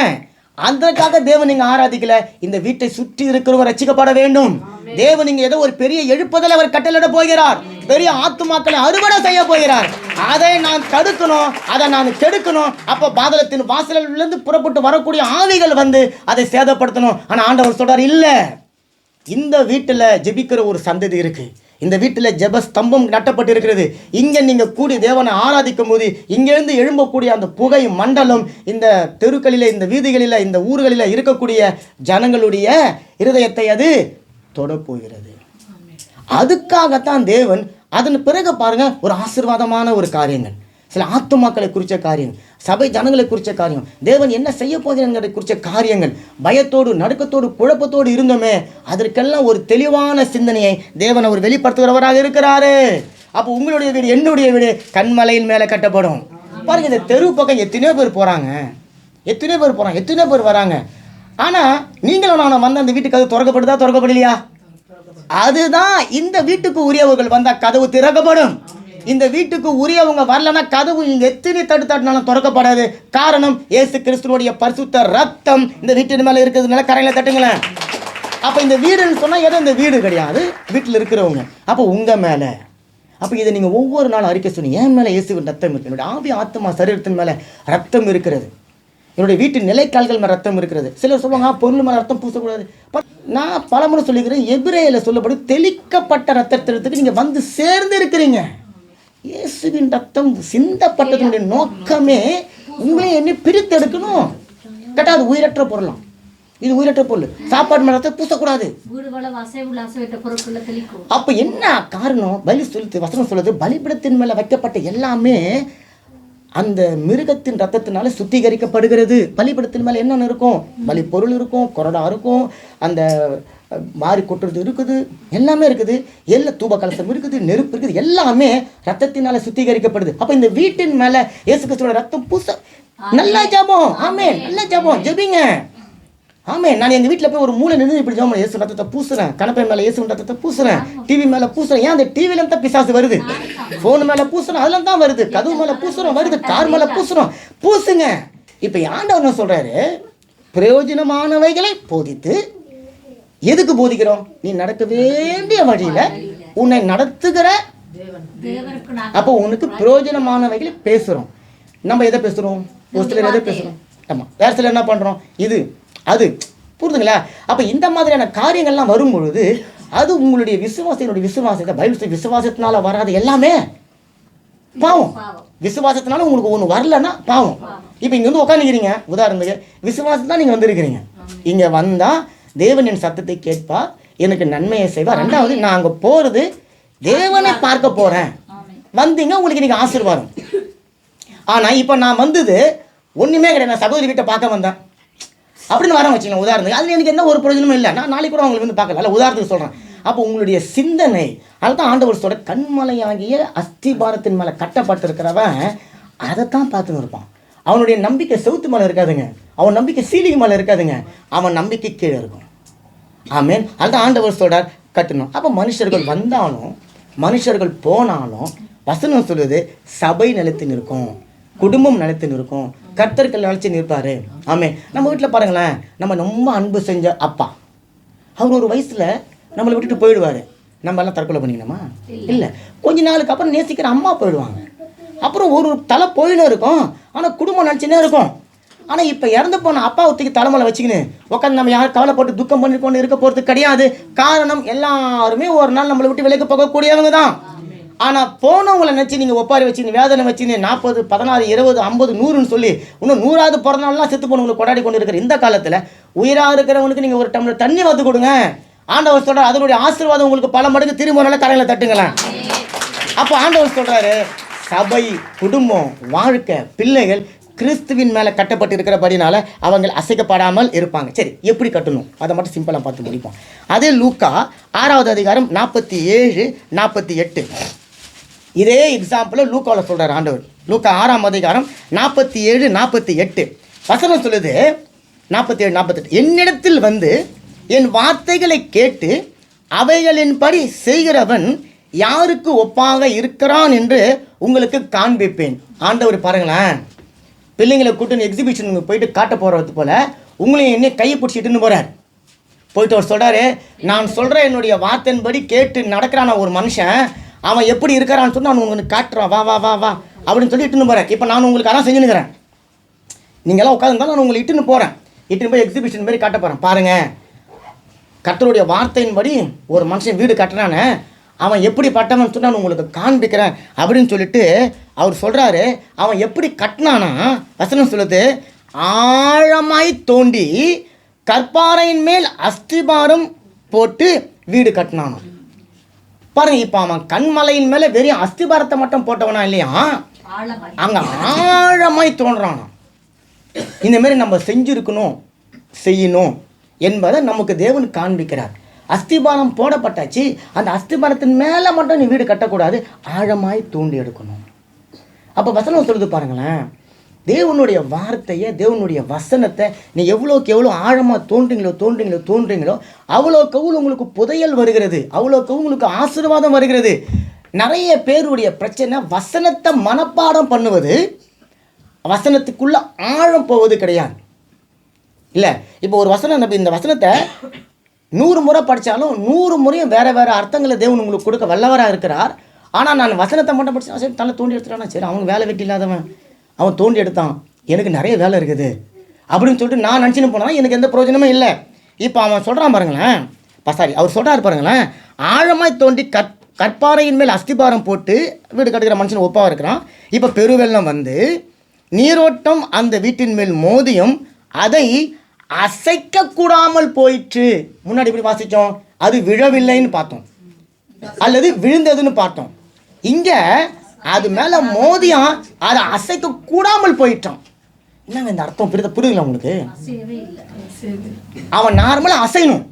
அதற்காக தேவன் நீங்க ஆராதிக்கல, இந்த வீட்டை சுற்றி இருக்கிறவங்க ரசிக்கப்பட வேண்டும். தேவன் நீங்க ஏதோ ஒரு பெரிய எழுப்புதல் அவர் கட்டளையிட போகிறார், பெரிய ஆத்துமாக்களை அறுவடை செய்ய போகிறார். அதை நான் தடுக்கணும், அதை நான் கெடுக்கணும். அப்போ பாதாளத்தின் வாசலிலிருந்து புறப்பட்டு வரக்கூடிய ஆவிகள் வந்து அதை சேதப்படுத்தணும். ஆனால் ஆண்டவர் சொல்றார், இல்லை, இந்த வீட்டில் ஜெபிக்கிற ஒரு சந்ததி இருக்கு, இந்த வீட்டில் ஜெப ஸ்தம்பம் நட்டப்பட்டு இருக்கிறது. இங்கே நீங்கள் கூடி தேவனை ஆராதிக்கும் போது இங்கேருந்து எழும்பக்கூடிய அந்த புகை மண்டலம் இந்த தெருக்களில், இந்த வீதிகளில், இந்த ஊர்களில் இருக்கக்கூடிய ஜனங்களுடைய இருதயத்தை அது தொடப்போகிறது. அதுக்காகத்தான் தேவன், அதன் பிறகு பாருங்க, ஒரு ஆசீர்வாதமான ஒரு காரியங்கள், சில ஆத்துமாக்களை குறித்த காரியங்கள், சபை ஜனங்களை குறித்த காரியம், தேவன் என்ன செய்ய போகிறதை குறித்த காரியங்கள், பயத்தோடு நடுக்கத்தோடு குழப்பத்தோடு இருந்தோமே, அதற்கெல்லாம் ஒரு தெளிவான சிந்தனையை தேவன் அவர் வெளிப்படுத்துகிறவராக இருக்கிறாரு. அப்போ உங்களுடைய வீடு, என்னுடைய வீடு கண்மலையின் மேலே கட்டப்படும். பாருங்க, இந்த தெரு பக்கம் எத்தனையோ பேர் போகிறாங்க, எத்தனையோ பேர் போகிறாங்க, எத்தனையோ பேர் வராங்க. ஆனால் நீங்களும் நான் வந்த அந்த வீட்டுக்கு அது திறக்கப்படுதா, திறக்கப்படலையா? அதுதான், இந்த வீட்டுக்கு உரியவர்கள் வந்தால் கதவு திறக்கப்படும். இந்த வீட்டுக்கு உரியவங்க வரலன்னா கதவு இங்கே எத்தனை தட்டுனாலும் திறக்கப்படாது. காரணம், இயேசு கிறிஸ்துவோடைய பரிசுத்த ரத்தம் இந்த வீட்டின் மேலே இருக்கிறதுனால. கரையில் தட்டுங்களேன். அப்போ இந்த வீடுன்னு சொன்னால் ஏதோ இந்த வீடு கிடையாது, வீட்டில் இருக்கிறவங்க. அப்போ உங்கள் மேலே, அப்போ இதை நீங்கள் ஒவ்வொரு நாளும் அறிக்கை சொன்னீங்க, என் மேலே இயேசுவின் ரத்தம் இருக்கு, என்னுடைய ஆவி ஆத்மா சரீரத்தின் மேலே ரத்தம் இருக்கிறது. என்னுடைய வீட்டு நிலைக்கால்கள் மேலே ரத்தம் இருக்கிறது. சிலர் சொல்லுவாங்க பொருள் மேலே ரத்தம் பூசக்கூடாது. நான் பலமுறை சொல்லிக்கிறேன், எபிரேயரில் சொல்லப்படும் தெளிக்கப்பட்ட ரத்தத்திற்கு நீங்கள் வந்து சேர்ந்து இருக்கிறீங்க. இயேசுவின் ரத்தம் சிந்தப்பட்டதனுடைய நோக்கமே உங்களையும் என்ன பிரித்து எடுக்கணும். கேட்டால் அது உயிரற்ற பொருளாம். இது உயிரற்ற பொருள். சாப்பாடு மேலே ரத்தம் பூசக்கூடாது. அப்போ என்ன காரணம்? பலி சொல்லுது, வசனம் சொல்லுது, பலிபீடத்தின் மேலே வைக்கப்பட்ட எல்லாமே அந்த மிருகத்தின் ரத்தத்தினால சுத்திகரிக்கப்படுகிறது. பலிபீடத்தின் மேலே என்னென்ன இருக்கும்? பலி பொருள் இருக்கும், கொரடா இருக்கும், அந்த மாறி கொட்டுறது இருக்குது, எல்லாமே இருக்குது. எல்லாம் தூப கலசம் இருக்குது, நெருப்பு இருக்குது, எல்லாமே ரத்தத்தினால சுத்திகரிக்கப்படுது. அப்போ இந்த வீட்டின் மேலே இயேசு கிறிஸ்துவோட ரத்தம் பூச நல்லா ஜெபம். ஆமென். நல்லா ஜெபம், ஜெபிங்க. ஆமென். நான் எங்கள் வீட்டில் போய் ஒரு மூளை நின்று இப்படி ஜெபம், இயேசு ரத்தத்தை பூசுறேன், கணப்பை மேலே இயேசு ரத்தத்தை பூசுறேன், டிவி மேலே பூசுறேன். ஏன் அந்த டிவியில தான் பிசாசு வருது, ஃபோன் மேலே பூசுறோம், அதெல்லாம் தான் வருது, கதவு மேலே பூசுறோம் வருது, கார் மேலே பூசுறோம். பூசுங்க. இப்போ ஆண்டவர் என்ன சொல்றாரு? பிரயோஜனமானவைகளை போதித்து. எதுக்கு போதிக்கிறோம்? நீ நடக்க வேண்டிய வழியில உன்னை நடத்துகிற. அப்போ உனக்கு பிரயோஜனமானவைகளை பேசுறோம். நம்ம எதை பேசுறோம்? ஒரு சிலர் எதை பேசுறோம்? ஆமா, வேற சிலர் என்ன பண்றோம்? இது அது, புரிதுங்களா? அப்ப இந்த மாதிரியான காரியங்கள்லாம் வரும் பொழுது அது உங்களுடைய விசுவாசத்தை, பைபிள் விசுவாசத்தினால வராது எல்லாமே பாவம். விசுவாசத்தினால உங்களுக்கு ஒன்று வரலன்னா பாவம். இப்போ இங்க வந்து உட்காந்துக்கிறீங்க, உதாரணத்துக்கு விசுவாசத்தான் நீங்க வந்திருக்கிறீங்க. இங்க வந்தா தேவன் என் சத்தத்தை கேட்பா, எனக்கு நன்மையை செய்வா. ரெண்டாவது, நான் அங்கே போகிறது தேவனை பார்க்க போகிறேன். வந்தீங்க, உங்களுக்கு இன்னைக்கு ஆசீர்வாதம். ஆனால் இப்போ நான் வந்தது ஒன்றுமே கிடையாது, நான் சகோதரி வீட்டை பார்க்க வந்தேன் அப்படின்னு வரேன் வச்சுக்கலாம். உதாரணத்துக்கு அதில் எனக்கு என்ன ஒரு பிரயோஜனமும் இல்லை, நான் நாளைக்கு கூட அவங்களுக்கு வந்து பார்க்கல. இல்லை, உதாரணத்துக்கு சொல்கிறேன். அப்போ உங்களுடைய சிந்தனை, அதுதான் ஆண்டவர் சொல்ற, கண்மலையாகிய அஸ்திபாரத்தின் மேலே கட்டப்பட்டிருக்கிறவன் அதைத்தான் பார்த்துன்னு இருப்பான். அவனுடைய நம்பிக்கை செவுத்து மேலே இருக்காதுங்க, அவன் நம்பிக்கை சீலிங் மேலே இருக்காதுங்க, அவன் நம்பிக்கை கீழே இருக்கும். ஆமேன். அதுதான் ஆண்டவர் சொல்றார், கட்டணும். அப்போ மனுஷர்கள் வந்தாலும் மனுஷர்கள் போனாலும் வசனம் சொல்லுது, சபை நிலைத்து நிற்கும், குடும்பம் நிலைத்து நிற்கும், கர்த்தர்கள் நினைச்சு நிற்பாரு. ஆமேன். நம்ம வீட்டில் பாருங்களேன், நம்ம ரொம்ப அன்பு செஞ்ச அப்பா, அவர் ஒரு வயசில் நம்மளை விட்டுட்டு போயிடுவார். நம்ம எல்லாம் தற்கொலை பண்ணிக்கணுமா? இல்லை. கொஞ்ச நாளுக்கு அப்புறம் நேசிக்கிற அம்மா போயிடுவாங்க. அப்புறம் ஒரு தலை போயின்னு இருக்கும், ஆனால் குடும்பம் நினச்சினே இருக்கும். ஆனால் இப்போ இறந்து போன அப்பாவத்துக்கு தலைமையில் வச்சுக்கின்னு உட்காந்து நம்ம யாரும் கவலைப்பட்டு துக்கம் பண்ணிக்கொண்டு இருக்க போகிறது கிடையாது. காரணம், எல்லாருமே ஒரு நாள் நம்மளை விட்டு விலைக்கு போகக்கூடியவங்க தான். ஆனால் போனவங்களை நினச்சி நீங்கள் ஒப்பாரி வச்சுன்னு வேதனை வச்சுன்னு 40, 16, 20, 50, 100ன்னு சொல்லி இன்னும் 100வது பிறந்தநாள்லாம் செத்து போனவங்களை கொண்டாடி கொண்டு இருக்கிற இந்த காலத்தில் உயிராக இருக்கிறவங்களுக்கு நீங்கள் ஒரு டம்ளர் தண்ணி வந்து கொடுங்க. ஆண்டவர் சொல்கிறார், அதனுடைய ஆசீர்வாதம் உங்களுக்கு பல மடங்கு திரும்ப நாள் கரையில் தட்டுங்களேன். அப்போ ஆண்டவர் சொல்கிறாரு, சபை, குடும்பம், வாழ்க்கை, பிள்ளைகள் கிறிஸ்துவின் மேலே கட்டப்பட்டு இருக்கிறபடினால அவங்க அசைக்கப்படாமல் இருப்பாங்க. சரி, எப்படி கட்டணும் அதை மட்டும் சிம்பிளாக பார்த்து முடிப்போம். அதே லூக்கா 6வது அதிகாரம் 47, 48 இதே எக்ஸாம்பிளை லூக்காவில் சொல்கிறார் ஆண்டவர். லூக்கா 6ஆம் அதிகாரம் 47, 48 வசனம் சொல்லுது. 47, 48 என்னிடத்தில் வந்து என் வார்த்தைகளை கேட்டு அவைகளின்படி செய்கிறவன் யாருக்கு ஒப்பாக இருக்கிறான் என்று உங்களுக்கு காண்பிப்பேன். ஆண்டவர் பாருங்களேன், பிள்ளைங்களை கூட்டு எக்ஸிபிஷனுக்கு போயிட்டு காட்ட போகிறது போல் உங்களையும் என்ன கையை பிடிச்சிட்டுன்னு போகிறார். போயிட்டு அவர் சொல்கிறாரு, நான் சொல்கிற என்னுடைய வார்த்தையின்படி கேட்டு நடக்கிறான் ஒரு மனுஷன், அவன் எப்படி இருக்கிறான்னு சொல்லி நான் உங்களுக்கு காட்டுறான், வா வா வா வா அப்படின்னு சொல்லி இட்டுன்னு போகிறேன். இப்போ நான் உங்களுக்கு அதான் செஞ்சுன்னுக்கிறேன், நீங்களாம் உட்காந்துருந்தாலும் நான் உங்களை இட்டுன்னு போகிறேன், இட்டுன்னு போய் எக்ஸிபிஷன் மாதிரி காட்ட போகிறேன். பாருங்கள், கர்த்தருடைய வார்த்தையின்படி ஒரு மனுஷன் வீடு கட்டுறானே, அவன் எப்படி பட்டவன் சொல்லி நான் உங்களுக்கு காண்பிக்கிறேன் அப்படின்னு சொல்லிட்டு அவர் சொல்கிறாரு. அவன் எப்படி கட்டினானா, வசனம் சொல்லுது, ஆழமாய் தோண்டி கற்பாறையின் மேல் அஸ்திபாரம் போட்டு வீடு கட்டினானா. பாருங்க, இப்போ அவன் கண்மலையின் மேலே வெறும் அஸ்திபாரத்தை மட்டும் போட்டவனா இல்லையா, அங்கே ஆழமாய் தோன்றானா. இந்தமாரி நம்ம செஞ்சுருக்கணும், செய்யணும் என்பதை நமக்கு தேவன் காண்பிக்கிறார். அஸ்திபாரம் போடப்பட்டாச்சு, அந்த அஸ்திபாரத்தின் மேலே மட்டும் நீ வீடு கட்டக்கூடாது, ஆழமாய் தூண்டி எடுக்கணும். அப்போ வசனம் சொல்லுது பாருங்களேன், தேவனுடைய வார்த்தையை, தேவனுடைய வசனத்தை நீ எவ்வளோக்கு எவ்வளோ ஆழமாக தோன்றீங்களோ அவ்வளோக்கு அவ்வளோ உங்களுக்கு புதையல் வருகிறது, அவ்வளோக்கு உங்களுக்கு ஆசீர்வாதம் வருகிறது. நிறைய பேருடைய பிரச்சனை வசனத்தை மனப்பாடம் பண்ணுவது, வசனத்துக்குள்ளே ஆழம் போவது கிடையாது. இல்லை, இப்போ ஒரு வசனம், நம்ம இந்த வசனத்தை 100 முறை படித்தாலும் 100 முறையும் வேறு வேறு அர்த்தங்களை தேவன் உங்களுக்கு கொடுக்க வல்லவராக இருக்கிறார். ஆனால் நான் வசனத்தை மட்டும் படித்தேன், சரி தலை தோண்டி எடுத்துட்டானா, சரி அவனுக்கு வேலை வெட்டி இல்லாதவன் அவன் தோண்டி எடுத்தான், எனக்கு நிறைய வேலை இருக்குது, அப்படின்னு சொல்லிட்டு நான் நினச்சின்னு போனால் எனக்கு எந்த பிரயோஜனமும் இல்லை. இப்போ அவன் சொல்கிறான் பாருங்களேன், அவர் சொல்கிறாரு பாருங்களேன், ஆழமாய் தோண்டி கற்பாறையின் மேல் அஸ்திபாரம் போட்டு வீடு கட்டுகிற மனுஷன் ஒப்பாக இருக்கிறான். இப்போ பெருவெள்ளம் வந்து நீரோட்டம் அந்த வீட்டின் மேல் மோதியும் அதை அசைக்க கூடாமல் போயிற்று. முன்னாடி இப்படி வாசித்தோம், அது விழவில்லைன்னு பார்த்தோம் அல்லது விழுந்ததுன்னு பார்த்தோம். இங்கே அது மேலே மோதியும் அதை அசைக்க கூடாமல் போயிட்டான். என்னங்க இந்த அர்த்தம் புரியுதுங்களா உங்களுக்கு? அவன் நார்மலாக அசையணும்,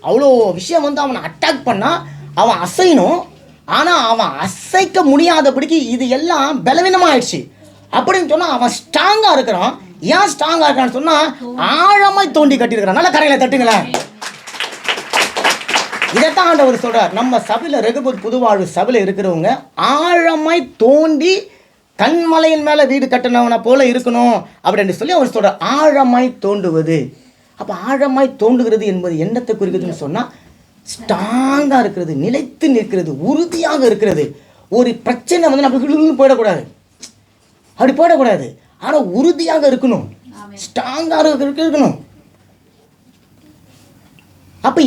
அவ்வளோ விஷயம் வந்து அவனை அட்டாக் பண்ணால் அவன் அசையணும். ஆனால் அவன் அசைக்க முடியாதபடிக்கு இது எல்லாம் பலவீனமாக ஆயிடுச்சு அப்படின்னு சொன்னால் அவன் ஸ்ட்ராங்காக இருக்கிறான். ஏன் ஸ்ட்ராங்காக இருக்கான்னு சொன்னால் ஆழமாய் தோண்டி கட்டியிருக்கிறான். நல்லா கரையில் தட்டுங்களேன். இதைத்தான் ஆண்டவர் சொல்கிறார். நம்ம சபையில் ரெகபத் புதுவாழ்வு சபையில் இருக்கிறவங்க ஆழமாய் தோண்டி கண்மலையின் மேலே வீடு கட்டினவனை போல இருக்கணும் அப்படின்னு சொல்லி அவர் சொல்கிறார். ஆழமாய் தோண்டுவது. அப்போ ஆழமாய் தோண்டுகிறது என்பது என்னத்தை குறிக்குதுன்னு சொன்னால் ஸ்ட்ராங்காக இருக்கிறது, நிலைத்து நிற்கிறது, உறுதியாக இருக்கிறது. ஒரு பிரச்சனை வந்து நம்ம போயிடக்கூடாது, அப்படி போயிடக்கூடாது. ஆனால் உறுதியாக இருக்கணும், ஸ்ட்ராங்காக இருக்கணும். அப்போ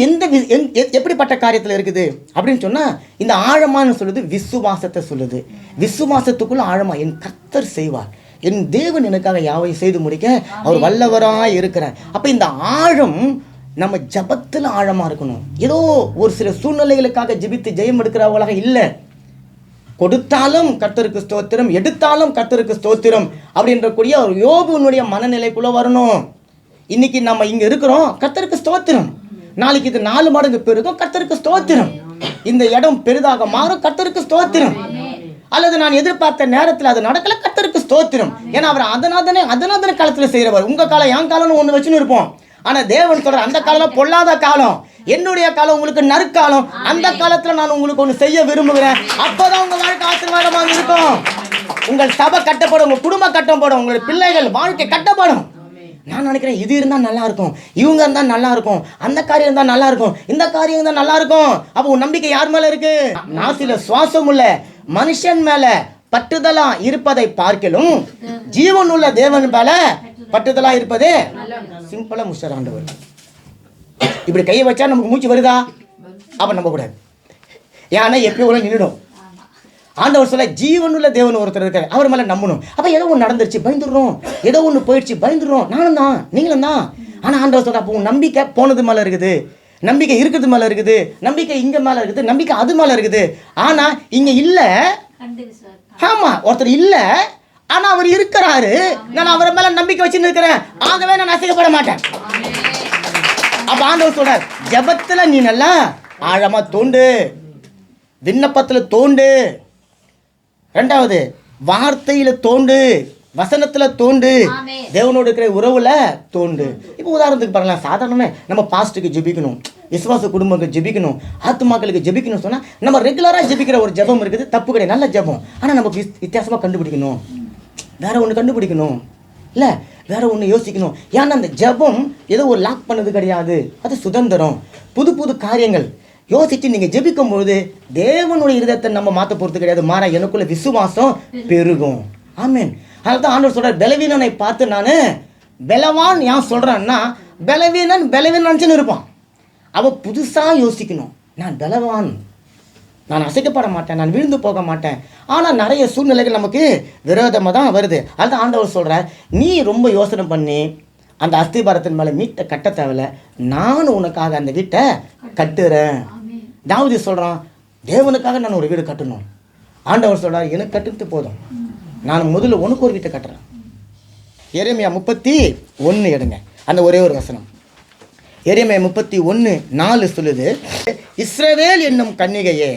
எப்படிப்பட்ட காரியத்தில் இருக்குது அப்படின்னு சொன்னால் இந்த ஆழமானு சொல்லுது விசுவாசத்தை சொல்லுது. விசுவாசத்துக்குள்ள ஆழமாக என் கர்த்தர் செய்வார், என் தேவன் எனக்காக யாவை செய்து முடிக்க அவர் வல்லவராக இருக்கிறார். அப்போ இந்த ஆழம் நம்ம ஜபத்தில் ஆழமாக இருக்கணும். ஏதோ ஒரு சில சூழ்நிலைகளுக்காக ஜெபித்து ஜெயம் எடுக்கிறவங்களாக இல்லை. கொடுத்தாலும் கர்த்தருக்கு ஸ்தோத்திரம், எடுத்தாலும் கர்த்தருக்கு ஸ்தோத்திரம் அப்படின்ற கூடிய ஒரு யோபுனுடைய மனநிலைக்குள்ளே வரணும். இன்னைக்கு நம்ம இங்கே இருக்கிறோம், கர்த்தருக்கு ஸ்தோத்திரம். நாளைக்கு இது 4 மடங்கு பெருகும், கர்த்தருக்கு ஸ்தோத்திரம். இந்த இடம் பெரிதாக மாறும், கர்த்தருக்கு ஸ்தோத்திரம். அல்லது நான் எதிர்பார்த்த நேரத்தில் அது நடக்கல, கர்த்தருக்கு ஸ்தோத்திரம். ஏன்னா அவர் அதனாதன காலத்தில் செய்கிறவர். உங்கள் காலம் என் காலம்னு ஒன்று வச்சுன்னு இருப்போம். ஆனால் தேவன் சொல்கிற அந்த காலம் பொல்லாத காலம், என்னுடைய காலம் உங்களுக்கு நற்காலம். அந்த காலத்தில் நான் உங்களுக்கு ஒன்று செய்ய விரும்புகிறேன். அப்போதான் உங்கள் வாழ்க்கை ஆசீர்வாதமாக இருக்கும். உங்கள் சபை கட்டப்படும், உங்கள் குடும்பம் கட்டப்படும், உங்களுடைய பிள்ளைகள் வாழ்க்கை கட்டப்படும். நான் நினைக்கிறேன் இது இருந்தால் நல்லா இருக்கும், இவங்க இருந்தால் நல்லா இருக்கும், அந்த காரியம் இருந்தால் நல்லா இருக்கும், இந்த காரியம் இருந்தால் நல்லா இருக்கும். அப்போ உன் நம்பிக்கை யார் மேலே இருக்கு? நாசில சுவாசம் உள்ள மனுஷன் மேலே பட்டுதலா இருப்பதை பார்க்கலும் ஜீவன் உள்ள தேவன் மேல பட்டுதலா இருப்பதே சிம்பிளா முஸ்டர் ஆண்டவர். இப்படி கையை வச்சா நமக்கு மூச்சு வருதா? அப்ப நம்ப கூடாது, ஏன்னா எப்பயும் உள்ள நின்றுடும். ஆண்டவர் சொல்ல ஜீவனுள்ள தேவன் ஒருத்தர் இருக்காரு, அவர் மேலே நம்பணும். அப்போ ஏதோ ஒன்று நடந்துருச்சு பயந்துடுறோம், ஏதோ ஒன்று போயிடுச்சு பயந்துடுறோம். நானும் தான், நீங்களும் தான். ஆனால் ஆண்டவர் சொல்ற அப்போ உன் நம்பிக்கை போனது மேலே இருக்குது, நம்பிக்கை இருக்கிறது மேலே இருக்குது, நம்பிக்கை இங்கே மேலே இருக்குது, நம்பிக்கை அது மேலே இருக்குது. ஆனால் இங்கே இல்லை. ஆமாம், ஒருத்தர் இல்லை, ஆனால் அவர் இருக்கிறாரு. நான் அவர் மேலே நம்பிக்கை வச்சுன்னு இருக்கிறேன், ஆகவே நான் அசைக்கப்பட மாட்டேன். அப்போ ஆண்டவர் சொல்றார், ஜெபத்தில் நீ நல்லா ஆழமாக தோண்டு, விண்ணப்பத்தில் தோண்டு, ரெண்டாவது வார்த்தையில் தோண்டு, வசனத்தில் தோண்டு, தேவனோடு இருக்கிற உறவுல தோண்டு. இப்போ உதாரணத்துக்கு பாருங்களேன், சாதாரணமே நம்ம பாஸ்ட்டுக்கு ஜெபிக்கணும், விசுவாச குடும்பத்துக்கு ஜெபிக்கணும், ஆத்துமாக்களுக்கு ஜெபிக்கணும் சொன்னால் நம்ம ரெகுலராக ஜெபிக்கிற ஒரு ஜெபம் இருக்குது, தப்பு கிடையாது, நல்ல ஜெபம். ஆனால் நம்ம வித்தியாசமாக கண்டுபிடிக்கணும், வேற ஒன்று கண்டுபிடிக்கணும், இல்லை வேற ஒன்று யோசிக்கணும். ஏன்னா அந்த ஜெபம் ஏதோ ஒரு லாக் பண்ணது கிடையாது, அது சுதந்திரம். புது புது காரியங்கள் யோசிச்சு நீங்கள் ஜெபிக்கும் பொழுது தேவனுடைய இருதயத்தை நம்ம மாற்ற போகிறது கிடையாது, மாறா எனக்குள்ள விசுவாசம் பெருகும். ஆமீன். அதனால தான் ஆண்டவர் சொல்கிறார், பலவீனனை பார்த்து நான் பலவான் ஏன் சொல்கிறேன்னா, பலவீனன் நினச்சின்னு இருப்பான். அவள் புதுசாக யோசிக்கணும், நான் பலவான், நான் அசைக்கப்பட மாட்டேன், நான் விழுந்து போக மாட்டேன். ஆனால் நிறைய சூழ்நிலைகள் நமக்கு விரோதமாக தான் வருது. அதுதான் ஆண்டவர் சொல்கிறார், நீ ரொம்ப யோசனை பண்ணி அந்த அஸ்திபாரத்தின் மேலே வீட்டை கட்ட தேவையில்ல, நான் உனக்காக அந்த வீட்டை கட்டுறேன். தாவீது சொல்கிறான், தேவனுக்காக நான் ஒரு வீடு கட்டணும். ஆண்டவர் சொல்கிறார், எனக்கு கட்டுறது போதும், நான் முதல்ல உனக்கு ஒரு வீட்டை கட்டுறேன். எரேமியா 31 எடுங்க, அந்த ஒரே ஒரு வசனம். எரேமியா 31:4 சொல்லுது, இஸ்ரவேல் என்னும் கன்னிகையே,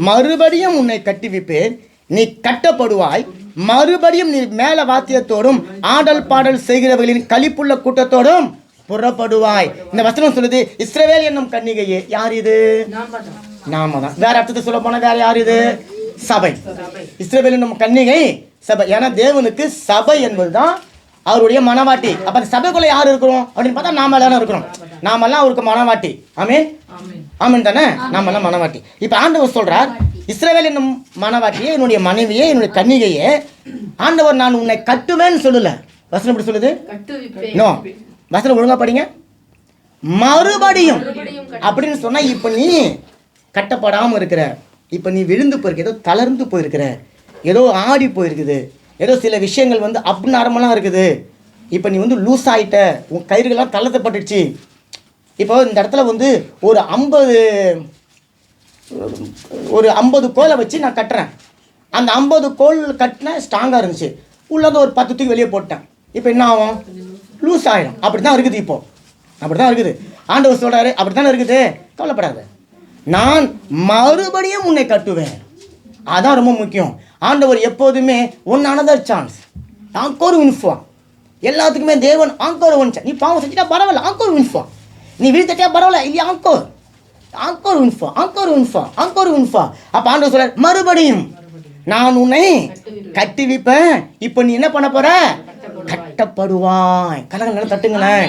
மறுபடியும் உன்னை கட்டுவிப்பேன், நீ கட்டப்படுவாய், மறுபடியும் நீ மேல வாத்தியத்தோடும் ஆடல் பாடல் செய்கிறவர்களின் களிப்புள்ள கூட்டத்தோடும் புறப்படுவாய். இந்த வசனம் சொல்லுது, இஸ்ரவேல் என்னும் கன்னிகையே. யார் இது? நாம தான். வேற அர்த்தத்தை சொல்ல போனா வேற யார் இது? சபை. இஸ்ரவேல் என்னும் கன்னிகை சபை. ஏன்னா தேவனுக்கு சபை என்பதுதான் அவருடைய மனவாட்டி. அப்ப அந்த சபைக்குள்ள யார் இருக்கிறோம் அப்படின்னு பார்த்தா நாம எல்லாரும் இருக்கிறோம். நாமெல்லாம் அவருக்கு மனவாட்டி. ஆமீன், ஆமீன் தானே? நாமெல்லாம் மனவாட்டி. இப்ப ஆண்டவர் சொல்றார், இஸ்ரவேல் என்னும் மனவாட்டியே, என்னுடைய மனைவியே, என்னுடைய கன்னிகையே, ஆண்டவர் நான் உன்னை கட்டுவேன்னு சொல்லல. வசனம் எப்படி சொல்லுது? நோ, வசனம் ஒழுங்கா படிங்க. மறுபடியும் அப்படின்னு சொன்னா இப்ப நீ கட்டப்படாம இருக்கிற, இப்ப நீ விழுந்து போயிருக்க, ஏதோ தளர்ந்து போயிருக்கிற, ஏதோ ஆடி போயிருக்குது, ஏதோ சில விஷயங்கள் வந்து அப்நார்மலாக இருக்குது. இப்போ நீ வந்து லூஸ் ஆகிட்ட, உன் கயிறுகள்லாம் தளர்த்தப்பட்டுடுச்சு. இப்போ இந்த இடத்துல வந்து ஒரு 50 கோலை வச்சு நான் கட்டுறேன். அந்த 50 கோல் கட்டினேன், ஸ்ட்ராங்காக இருந்துச்சு. உள்ளது ஒரு 10 தூக்கி வெளியே போட்டேன். இப்போ என்ன ஆகும்? லூஸ் ஆகிடும். அப்படி தான் இருக்குது. இப்போ அப்படி தான் இருக்குது. ஆண்டவர் சொல்கிறாரு, அப்படி தானே இருக்குது, கவலைப்படாத, நான் மறுபடியும் உன்னை கட்டுவேன். அதான் ரொம்ப முக்கியம். ஆண்டவர் எப்போதுமே ஒன் அனதர் சான்ஸ், ஆங்கோர் வின்ஃபா. எல்லாத்துக்குமே தேவன் ஆங்கோர் ஒன் சான்ஸ். நீ பாவம் செஞ்சுட்டா பரவாயில்ல, ஆங்கோர் வின்ஃபா. நீ வீழ்த்திட்டா பரவாயில்ல, இல்லையா, ஆங்கோர் ஆங்கோர் வின்ஃபா, ஆங்கோர் வின்ஃபா, ஆங்கோர் வின்ஃபா. அப்போ ஆண்டவர் சொல்றார், மறுபடியும் நான் உன்னை கட்டி வைப்பேன். இப்போ நீ என்ன பண்ண போற? கட்டப்படுவாய். கரங்களை தட்டுங்களேன்.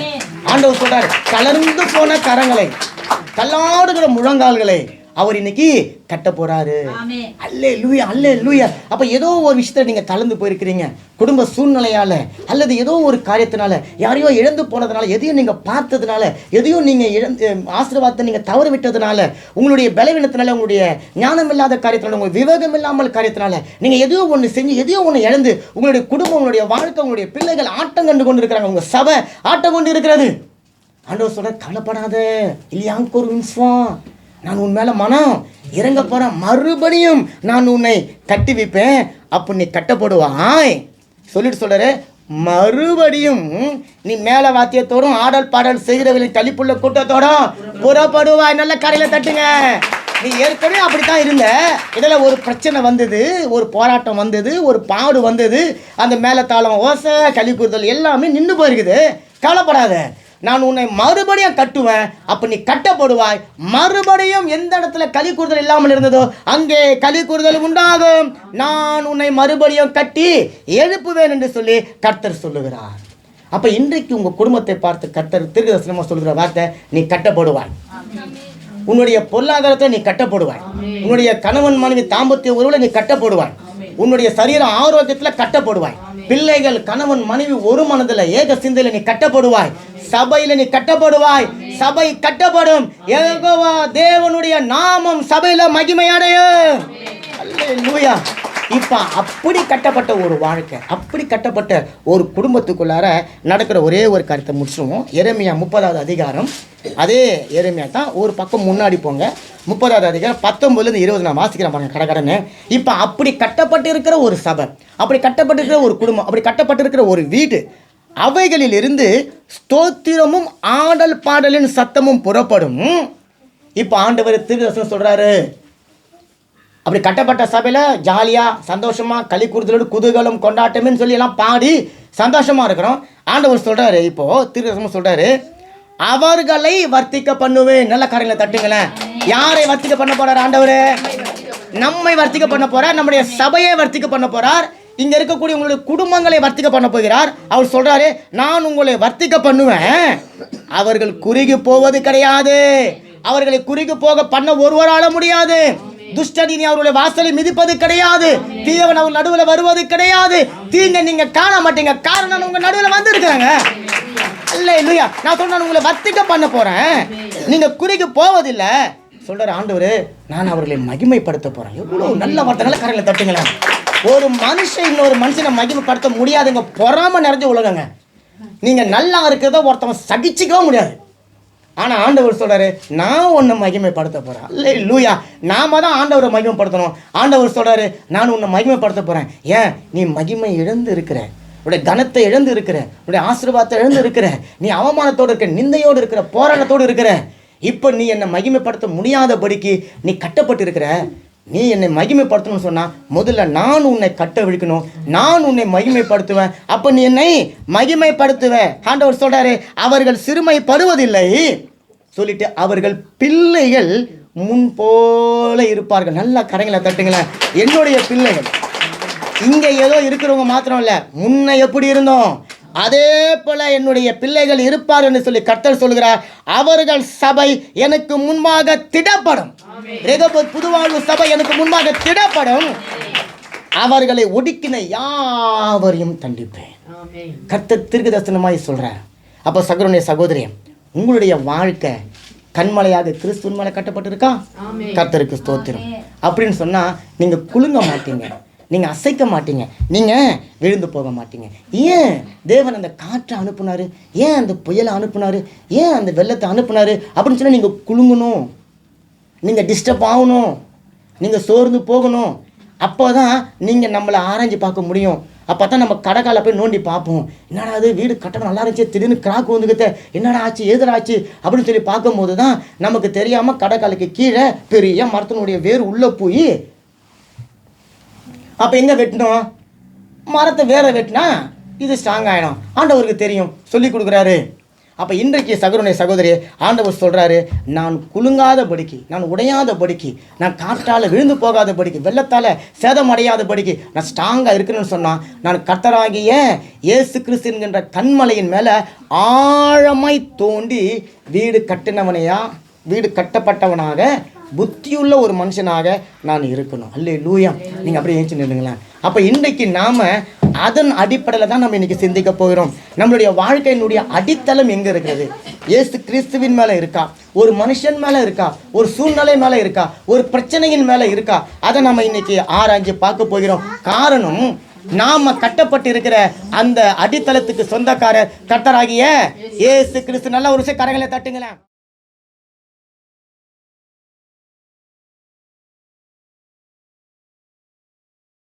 ஆண்டவர் சொல்றாரு, தளர்ந்து போன கரங்களை, தள்ளாடுகிற முழங்கால்களை அவர் இன்னைக்கு கட்ட போறாரு. அல்லேலூயா, அல்லேலூயா. அப்ப ஏதோ ஒரு விஷயத்துல நீங்க தளர்ந்து போயிருக்கிறீங்க, குடும்ப சூழ்நிலையால அல்லது ஏதோ ஒரு காரியத்தினால, யாரையோ இழந்து போனதுனால, எதையும் நீங்க பார்த்ததுனால, எதையும் நீங்க இழந்து ஆசீர்வாதத்தை நீங்க தவறு விட்டதுனால, உங்களுடைய பலவீனத்தினால, உங்களுடைய ஞானம் இல்லாத காரியத்தினால, உங்க விவேகம் இல்லாமல் காரியத்தினால நீங்க எதையோ ஒன்று செஞ்சு எதையோ ஒன்று இழந்து உங்களுடைய குடும்பம், உங்களுடைய வாழ்க்கை, உங்களுடைய பிள்ளைகள் ஆட்டம் கண்டு கொண்டு இருக்கிறாங்க, உங்க சபை ஆட்டம் கொண்டு இருக்கிறது. ஆண்டவர் சொல்ற, கவலைப்படாத, இல்லையாங்கோர் வின்ஸ்வா, நான் உன் மேலே மனம் இறங்க போகிறேன். மறுபடியும் நான் உன்னை கட்டி வைப்பேன். அப்போ நீ கட்டப்படுவாய் சொல்லிட்டு சொல்கிறாரு, மறுபடியும் நீ மேலே வாத்தியத்தோடும் ஆடல் பாடல் செய்கிறவர்களை தளிப்புள்ள கூட்டத்தோடும் புறப்படுவாய். நல்ல கரையில் தட்டுங்க. நீ ஏற்கனவே அப்படித்தான் இருந்த. இதில் ஒரு பிரச்சனை வந்தது, ஒரு போராட்டம் வந்தது, ஒரு பாடு வந்தது, அந்த மேலத்தாளம், ஓசை, களி கூறுதல் எல்லாமே நின்று போயிருக்குது. கவலைப்படாத, நான் உன்னை மறுபடியும் கட்டுவேன். அப்போ நீ கட்டப்படுவாய். மறுபடியும் எந்த இடத்துல களி கூறுதல் இல்லாமல் இருந்ததோ அங்கே களி கூறுதல் உண்டாகும். நான் உன்னை மறுபடியும் கட்டி எழுப்புவேன் என்று சொல்லி கர்த்தர் சொல்லுகிறார். அப்போ இன்றைக்கு உங்கள் குடும்பத்தை பார்த்து கர்த்தர் தீர்க்கதரிசனமாக சொல்லுகிற வார்த்தை, நீ கட்டப்படுவாய். உன்னுடைய பொருளாதாரத்தை நீ கட்டப்படுவாய். உன்னுடைய கணவன் மனைவி தாம்பத்திய உறவுல நீ கட்டப்படுவாய். உன்னுடைய சரீர ஆரோக்கியத்தில் கட்டப்படுவாய். பிள்ளைகள், கணவன் மனைவி ஒரு மனதில் ஏக சிந்தையில நீ கட்டப்படுவாய். சபையில நீ கட்டப்படுவாய். சபை கட்டப்படும். யெகோவா தேவனுடைய நாமம் சபையில மகிமை அடையும். அல்லேலூயா. இப்போ அப்படி கட்டப்பட்ட ஒரு வாழ்க்கை, அப்படி கட்டப்பட்ட ஒரு குடும்பத்துக்குள்ளார நடக்கிற ஒரே ஒரு காரியத்தை முடிச்சுடுவோம். எரேமியா 30வது அதிகாரம். அதே எரேமியா தான், ஒரு பக்கம் முன்னாடி போங்க. 30வது அதிகாரம் 19லேருந்து 20 நான் வாசிக்கிறேன் பாருங்க, கடகடன்னு. இப்போ அப்படி கட்டப்பட்டு இருக்கிற ஒரு சபை, அப்படி கட்டப்பட்டிருக்கிற ஒரு குடும்பம், அப்படி கட்டப்பட்டிருக்கிற ஒரு வீடு, அவைகளில் இருந்து ஸ்தோத்திரமும் ஆடல் பாடலின் சத்தமும் புறப்படும். இப்போ ஆண்டவர் தீர்க்கதரிசனம் சொல்றாரு, அப்படி கட்டப்பட்ட சபையில் ஜாலியாக சந்தோஷமாக களி கூறுதலோடு குதூகலம் கொண்டாட்டம்னு சொல்லி எல்லாம் பாடி சந்தோஷமாக இருக்கிறோம். ஆண்டவர் சொல்கிறாரு, இப்போது தீர்க்கதரிசனம் சொல்கிறாரு, அவர்களை வர்த்திக்க பண்ணுவேன். நல்ல காரியங்களை தட்டுங்களேன். யாரை வர்த்திக்க பண்ண போகிறார் ஆண்டவர்? நம்மை வர்த்திக்க பண்ண போகிறார். நம்முடைய சபையை வர்த்திக்க பண்ண போகிறார். இங்கே இருக்கக்கூடிய உங்களுடைய குடும்பங்களை வர்த்திக்க பண்ண போகிறார். அவர் சொல்கிறாரு, நான் உங்களை வர்த்திக்க பண்ணுவேன். அவர்கள் குறுகி போவது கிடையாது. அவர்களை குறுகி போக பண்ண ஒருவரால முடியாது. துஷ்டனி அவருடைய வாசலை மிதிப்பது கிடையாது. தீயவன் அவர் நடுவில் வருவது கிடையாது. தீங்க நீங்க காண மாட்டீங்க. காரணம் உங்க நடுவில் வந்து இருக்கிறாங்க. அல்லேலூயா. நான் சொன்ன உங்களை வர்த்திக்க பண்ண போறேன். நீங்க குறுகி போவதில்லை சொல்ற ஆண்டவர். நான் அவர்களை மகிமைப்படுத்த போறேன். எவ்வளவு நல்ல வார்த்தைகளை கரையில தட்டுங்களேன். ஒரு மனுஷன் இன்னொரு மனுஷனை மகிமைப்படுத்த முடியாதுங்க. பொறாம நிறைஞ்ச உலகங்க. நீங்க நல்லா இருக்கிறத ஒருத்தவன் சகிச்சிக்கவும் முடியாது. ஆனால் ஆண்டவர் சொல்கிறாரு, நான் உன்னை மகிமைப்படுத்த போகிறேன். அல்லேலூயா. நாம தான் ஆண்டவரை மகிமைப்படுத்தணும். ஆண்டவர் சொல்கிறாரு, நான் உன்னை மகிமைப்படுத்த போகிறேன். ஏன்? நீ மகிமை இழந்து இருக்கிற, உடைய கனத்தை இழந்து இருக்கிற, உடைய ஆசீர்வாதத்தை இழந்து இருக்கிற, நீ அவமானத்தோடு இருக்கிற, நிந்தையோடு இருக்கிற, போராட்டத்தோடு இருக்கிற. இப்போ நீ என்னை மகிமைப்படுத்த முடியாதபடிக்கு நீ கட்டப்பட்டு இருக்கிற. நீ என்னை மகிமைப்படுத்தணும்னு சொன்னால் முதல்ல நான் உன்னை கட்ட விழிக்கணும். நான் உன்னை மகிமைப்படுத்துவேன். அப்போ நீ என்னை மகிமைப்படுத்துவேன். ஆண்டவர் சொல்கிறாரு, அவர்கள் சிறுமைப்படுவதில்லை சொல்லிட்டு அவர்கள் பிள்ளைகள் முன் போல இருப்பார்கள். நல்லா கரைங்களை தட்டுங்களேன். என்னுடைய பிள்ளைகள் இங்கே ஏதோ இருக்கிறவங்க மாத்திரம் இல்லை, முன்ன எப்படி இருந்தோம் அதே போல என்னுடைய பிள்ளைகள் இருப்பார் என்று சொல்லி கர்த்தர் சொல்கிறார். அவர்கள் சபை எனக்கு முன்பாக திடப்படும். ரெகோபோத் புதுவாழ்வு சபை எனக்கு முன்பாக திடப்படும். அவர்களை ஒடுக்கின யாவரையும் தண்டிப்பேன். கர்த்தர் தீர்க்கதரிசனமாய் சொல்கிறார். அப்போ சகோதரனே சகோதரி, உங்களுடைய வாழ்க்கை கண்மலையாக கிறிஸ்துவின் மேலே கட்டப்பட்டிருக்கா? கர்த்தருக்கு ஸ்தோத்திரம். அப்படின்னு சொன்னால் நீங்கள் குலுங்க மாட்டீங்க, நீங்கள் அசைக்க மாட்டீங்க, நீங்கள் விழுந்து போக மாட்டீங்க. ஏன் தேவன் அந்த காற்றை அனுப்புனார், ஏன் அந்த புயலை அனுப்புனார், ஏன் அந்த வெள்ளத்தை அனுப்புனார் அப்படின்னு சொன்னால் நீங்கள் குலுங்கணும், நீங்கள் டிஸ்டர்ப் ஆகணும், நீங்கள் சோர்ந்து போகணும். அப்போ தான் நீங்கள் நம்மளை ஆராய்ஞ்சு பார்க்க முடியும். அப்போ தான் நம்ம கடைக்கால போய் நோண்டி பார்ப்போம், என்னடா அது வீடு கட்டணம் நல்லா இருந்துச்சு, திடீர்னு கிராக் வந்துக்கிட்ட, என்னடா ஆச்சு எதிராச்சு அப்படின்னு சொல்லி பார்க்கும்போது தான் நமக்கு தெரியாமல் கடைக்காலுக்கு கீழே பெரிய மரத்தினுடைய வேர் உள்ளே போய், அப்போ எங்கே வெட்டணும், மரத்தை வேற வெட்டினா இது ஸ்ட்ராங் ஆகிடும். ஆண்டவருக்கு தெரியும், சொல்லி கொடுக்குறாரு. அப்போ இன்றைக்கு சகோதரனே சகோதரி, ஆண்டவர் சொல்கிறாரு, நான் குலுங்காதபடிக்கு, நான் உடையாதபடிக்கு, நான் காற்றால் விழுந்து போகாதபடிக்கு, வெள்ளத்தால் சேதமடையாதபடிக்கு நான் ஸ்ட்ராங்காக இருக்கிறேன்னு சொன்னால், நான் கர்த்தராகிய இயேசு கிறிஸ்து என்கின்ற கண்மலையின் மேலே ஆழமாய் தோண்டி வீடு கட்டினவனையா, வீடு கட்டப்பட்டவனாக, புத்தியுள்ள ஒரு மனுஷனாக நான் இருக்கணும். அல்லேலூயா. நீங்கள் அப்படியே ஏஞ்சி நில்லுங்களேன். அப்போ இன்றைக்கு நாம் அதன் அடிப்படையில் தான் நம்ம இன்றைக்கி சிந்திக்க போகிறோம். நம்மளுடைய வாழ்க்கையினுடைய அடித்தளம் எங்கே இருக்கிறது? இயேசு கிறிஸ்துவின் மேலே இருக்கா, ஒரு மனுஷன் மேலே இருக்கா, ஒரு சூழ்நிலை மேலே இருக்கா, ஒரு பிரச்சனையின் மேலே இருக்கா? அதை நம்ம இன்னைக்கு ஆராய்ச்சி பார்க்க போகிறோம். காரணம், நாம கட்டப்பட்டு இருக்கிற அந்த அடித்தளத்துக்கு சொந்தக்காரர் கர்த்தராகிய இயேசு கிறிஸ்து. நல்ல ஒரு கரங்களை தட்டுங்களேன்.